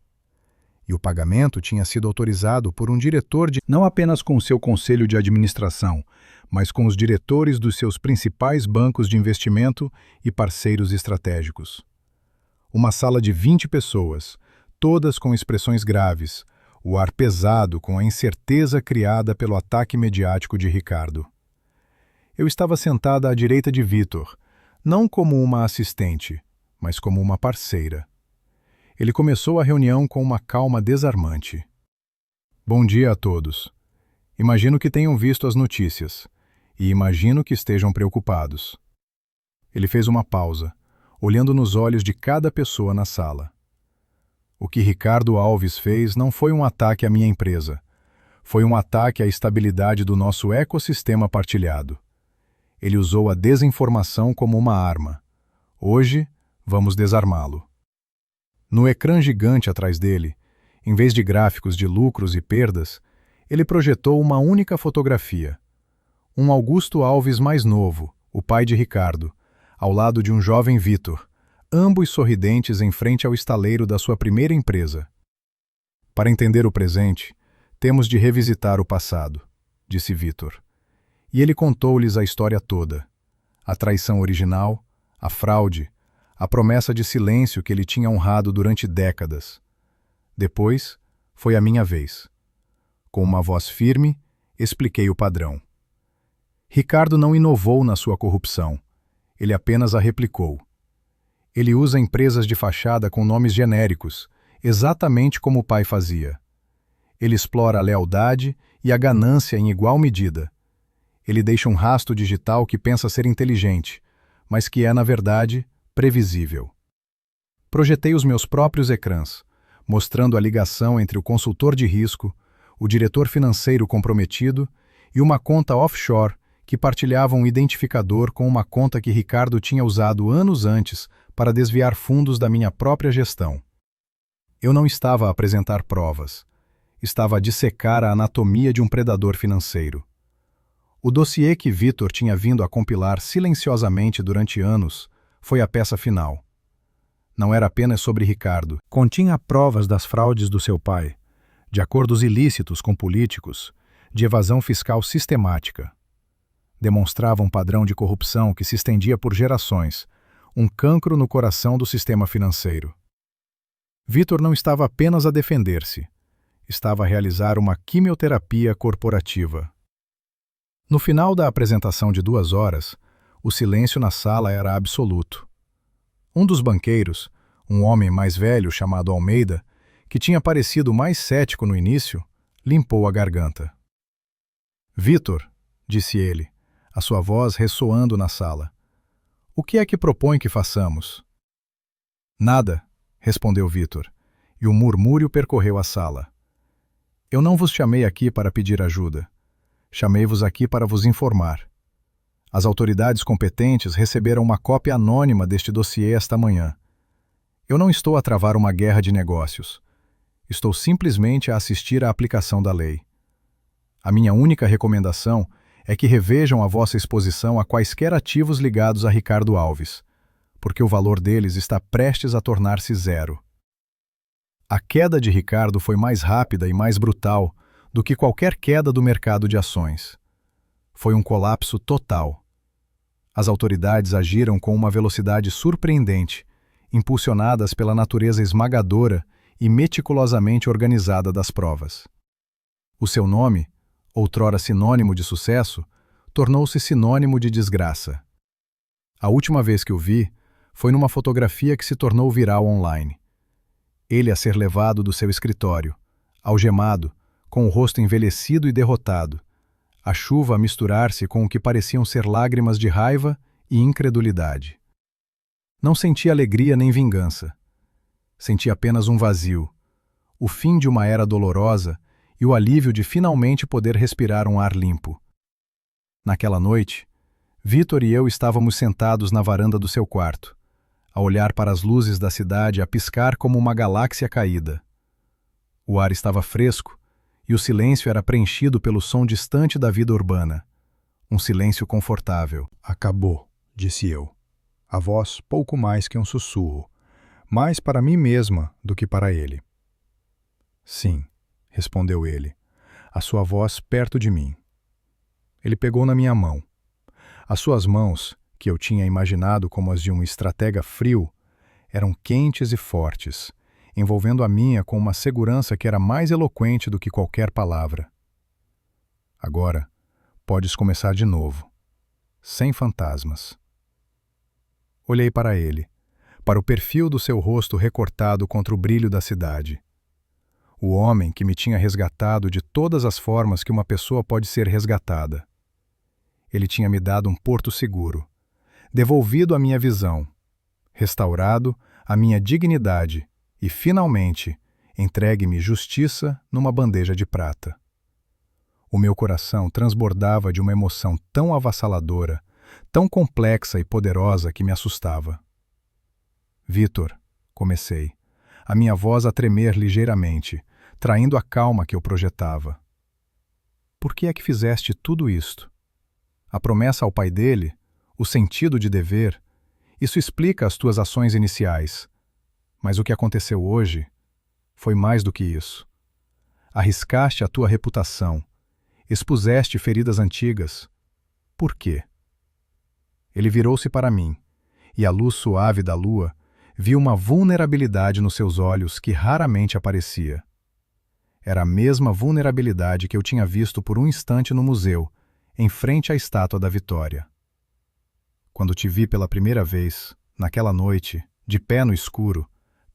E o pagamento tinha sido autorizado por um diretor não apenas com o seu conselho de administração, mas com os diretores dos seus principais bancos de investimento e parceiros estratégicos. Uma sala de 20 pessoas, todas com expressões graves, o ar pesado com a incerteza criada pelo ataque mediático de Ricardo. Eu estava sentada à direita de Vitor, não como uma assistente, mas como uma parceira. Ele começou a reunião com uma calma desarmante. Bom dia a todos. Imagino que tenham visto as notícias, e imagino que estejam preocupados. Ele fez uma pausa, olhando nos olhos de cada pessoa na sala. O que Ricardo Alves fez não foi um ataque à minha empresa. Foi um ataque à estabilidade do nosso ecossistema partilhado. Ele usou a desinformação como uma arma. Hoje, vamos desarmá-lo. No ecrã gigante atrás dele, em vez de gráficos de lucros e perdas, ele projetou uma única fotografia. Um Augusto Alves mais novo, o pai de Ricardo, ao lado de um jovem Vitor, ambos sorridentes em frente ao estaleiro da sua primeira empresa. Para entender o presente, temos de revisitar o passado, disse Vitor. E ele contou-lhes a história toda. A traição original, a fraude, a promessa de silêncio que ele tinha honrado durante décadas. Depois, foi a minha vez. Com uma voz firme, expliquei o padrão. Ricardo não inovou na sua corrupção. Ele apenas a replicou. Ele usa empresas de fachada com nomes genéricos, exatamente como o pai fazia. Ele explora a lealdade e a ganância em igual medida. Ele deixa um rastro digital que pensa ser inteligente, mas que é, na verdade, previsível. Projetei os meus próprios ecrãs, mostrando a ligação entre o consultor de risco, o diretor financeiro comprometido e uma conta offshore que partilhava um identificador com uma conta que Ricardo tinha usado anos antes para desviar fundos da minha própria gestão. Eu não estava a apresentar provas. Estava a dissecar a anatomia de um predador financeiro. O dossiê que Vitor tinha vindo a compilar silenciosamente durante anos foi a peça final. Não era apenas sobre Ricardo. Continha provas das fraudes do seu pai, de acordos ilícitos com políticos, de evasão fiscal sistemática. Demonstrava um padrão de corrupção que se estendia por gerações, um cancro no coração do sistema financeiro. Vitor não estava apenas a defender-se, estava a realizar uma quimioterapia corporativa. No final da apresentação de 2 horas, o silêncio na sala era absoluto. Um dos banqueiros, um homem mais velho chamado Almeida, que tinha parecido mais cético no início, limpou a garganta. Vitor, disse ele, a sua voz ressoando na sala. O que é que propõe que façamos? Nada, respondeu Vitor, e um murmúrio percorreu a sala. Eu não vos chamei aqui para pedir ajuda. Chamei-vos aqui para vos informar. As autoridades competentes receberam uma cópia anônima deste dossiê esta manhã. Eu não estou a travar uma guerra de negócios. Estou simplesmente a assistir à aplicação da lei. A minha única recomendação é que revejam a vossa exposição a quaisquer ativos ligados a Ricardo Alves, porque o valor deles está prestes a tornar-se zero. A queda de Ricardo foi mais rápida e mais brutal do que qualquer queda do mercado de ações. Foi um colapso total. As autoridades agiram com uma velocidade surpreendente, impulsionadas pela natureza esmagadora e meticulosamente organizada das provas. O seu nome, outrora sinônimo de sucesso, tornou-se sinônimo de desgraça. A última vez que o vi Foi numa fotografia que se tornou viral online. Ele a ser levado do seu escritório, algemado, com o rosto envelhecido e derrotado, a chuva a misturar-se com o que pareciam ser lágrimas de raiva e incredulidade. Não senti alegria nem vingança. Senti apenas um vazio, o fim de uma era dolorosa e o alívio de finalmente poder respirar um ar limpo. Naquela noite, Vitor e eu estávamos sentados na varanda do seu quarto, a olhar para as luzes da cidade a piscar como uma galáxia caída. O ar estava fresco e o silêncio era preenchido pelo som distante da vida urbana. Um silêncio confortável. Acabou, disse eu. A voz pouco mais que um sussurro, mais para mim mesma do que para ele. Sim, respondeu ele, a sua voz perto de mim. Ele pegou na minha mão. As suas mãos, que eu tinha imaginado como as de um estratega frio, eram quentes e fortes, envolvendo a minha com uma segurança que era mais eloquente do que qualquer palavra. Agora, podes começar de novo, sem fantasmas. Olhei para ele, para o perfil do seu rosto recortado contra o brilho da cidade. O homem que me tinha resgatado de todas as formas que uma pessoa pode ser resgatada. Ele tinha me dado um porto seguro, devolvido a minha visão, restaurado a minha dignidade e, finalmente, entregue-me justiça numa bandeja de prata. O meu coração transbordava de uma emoção tão avassaladora, tão complexa e poderosa que me assustava. Vitor, comecei, a minha voz a tremer ligeiramente, traindo a calma que eu projetava. Por que é que fizeste tudo isto? A promessa ao pai dele, o sentido de dever, isso explica as tuas ações iniciais. Mas o que aconteceu hoje foi mais do que isso. Arriscaste a tua reputação, expuseste feridas antigas. Por quê? Ele virou-se para mim, e a luz suave da lua viu uma vulnerabilidade nos seus olhos que raramente aparecia. Era a mesma vulnerabilidade que eu tinha visto por um instante no museu, em frente à estátua da Vitória. Quando te vi pela primeira vez, naquela noite, de pé no escuro,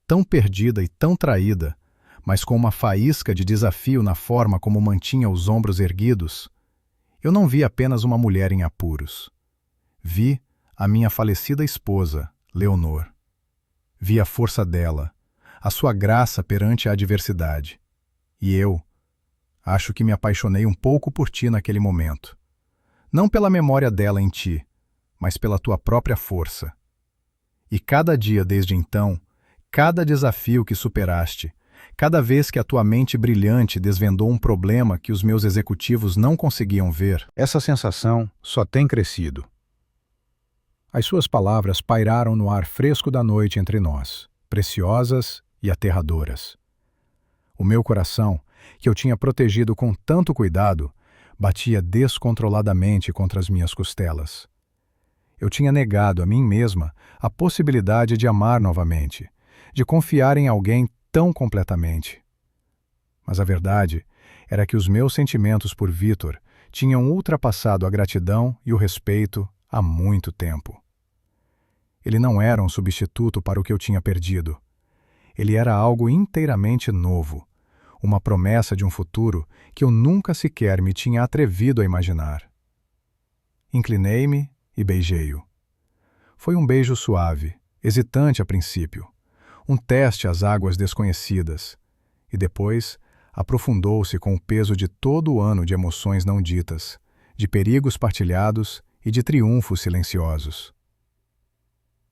tão perdida e tão traída, mas com uma faísca de desafio na forma como mantinha os ombros erguidos, eu não vi apenas uma mulher em apuros. Vi a minha falecida esposa, Leonor. Vi a força dela, a sua graça perante a adversidade. E eu, acho que me apaixonei um pouco por ti naquele momento. Não pela memória dela em ti, mas pela tua própria força. E cada dia desde então, cada desafio que superaste, cada vez que a tua mente brilhante desvendou um problema que os meus executivos não conseguiam ver, essa sensação só tem crescido. As suas palavras pairaram no ar fresco da noite entre nós, preciosas e aterradoras. O meu coração, que eu tinha protegido com tanto cuidado, batia descontroladamente contra as minhas costelas. Eu tinha negado a mim mesma a possibilidade de amar novamente, de confiar em alguém tão completamente. Mas a verdade era que os meus sentimentos por Vitor tinham ultrapassado a gratidão e o respeito há muito tempo. Ele não era um substituto para o que eu tinha perdido. Ele era algo inteiramente novo, uma promessa de um futuro que eu nunca sequer me tinha atrevido a imaginar. Inclinei-me e beijei-o. Foi um beijo suave, hesitante a princípio, um teste às águas desconhecidas, e depois aprofundou-se com o peso de todo o ano de emoções não ditas, de perigos partilhados e de triunfos silenciosos.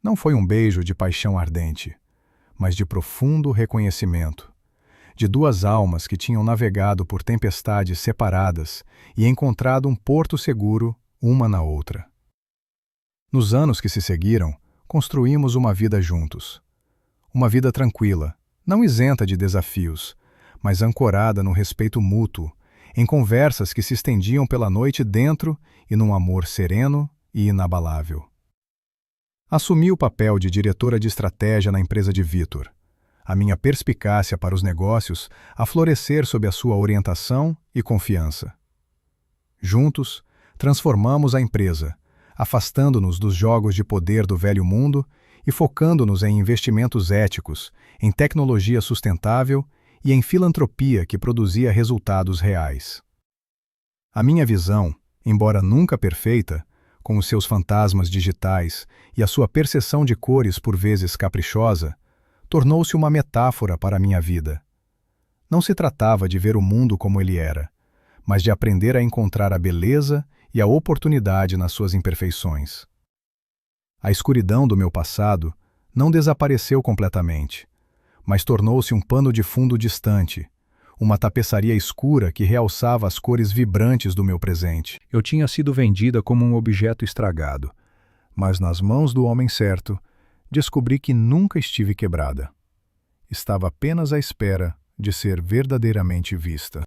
Não foi um beijo de paixão ardente, mas de profundo reconhecimento, de duas almas que tinham navegado por tempestades separadas e encontrado um porto seguro uma na outra. Nos anos que se seguiram, construímos uma vida juntos. Uma vida tranquila, não isenta de desafios, mas ancorada no respeito mútuo, em conversas que se estendiam pela noite dentro e num amor sereno e inabalável. Assumi o papel de diretora de estratégia na empresa de Vitor. A minha perspicácia para os negócios a florescer sob a sua orientação e confiança. Juntos, transformamos a empresa, afastando-nos dos jogos de poder do velho mundo e focando-nos em investimentos éticos, em tecnologia sustentável e em filantropia que produzia resultados reais. A minha visão, embora nunca perfeita, com os seus fantasmas digitais e a sua percepção de cores por vezes caprichosa, tornou-se uma metáfora para a minha vida. Não se tratava de ver o mundo como ele era, mas de aprender a encontrar a beleza e a oportunidade nas suas imperfeições. A escuridão do meu passado não desapareceu completamente, mas tornou-se um pano de fundo distante, uma tapeçaria escura que realçava as cores vibrantes do meu presente. Eu tinha sido vendida como um objeto estragado, mas nas mãos do homem certo, descobri que nunca estive quebrada. Estava apenas à espera de ser verdadeiramente vista.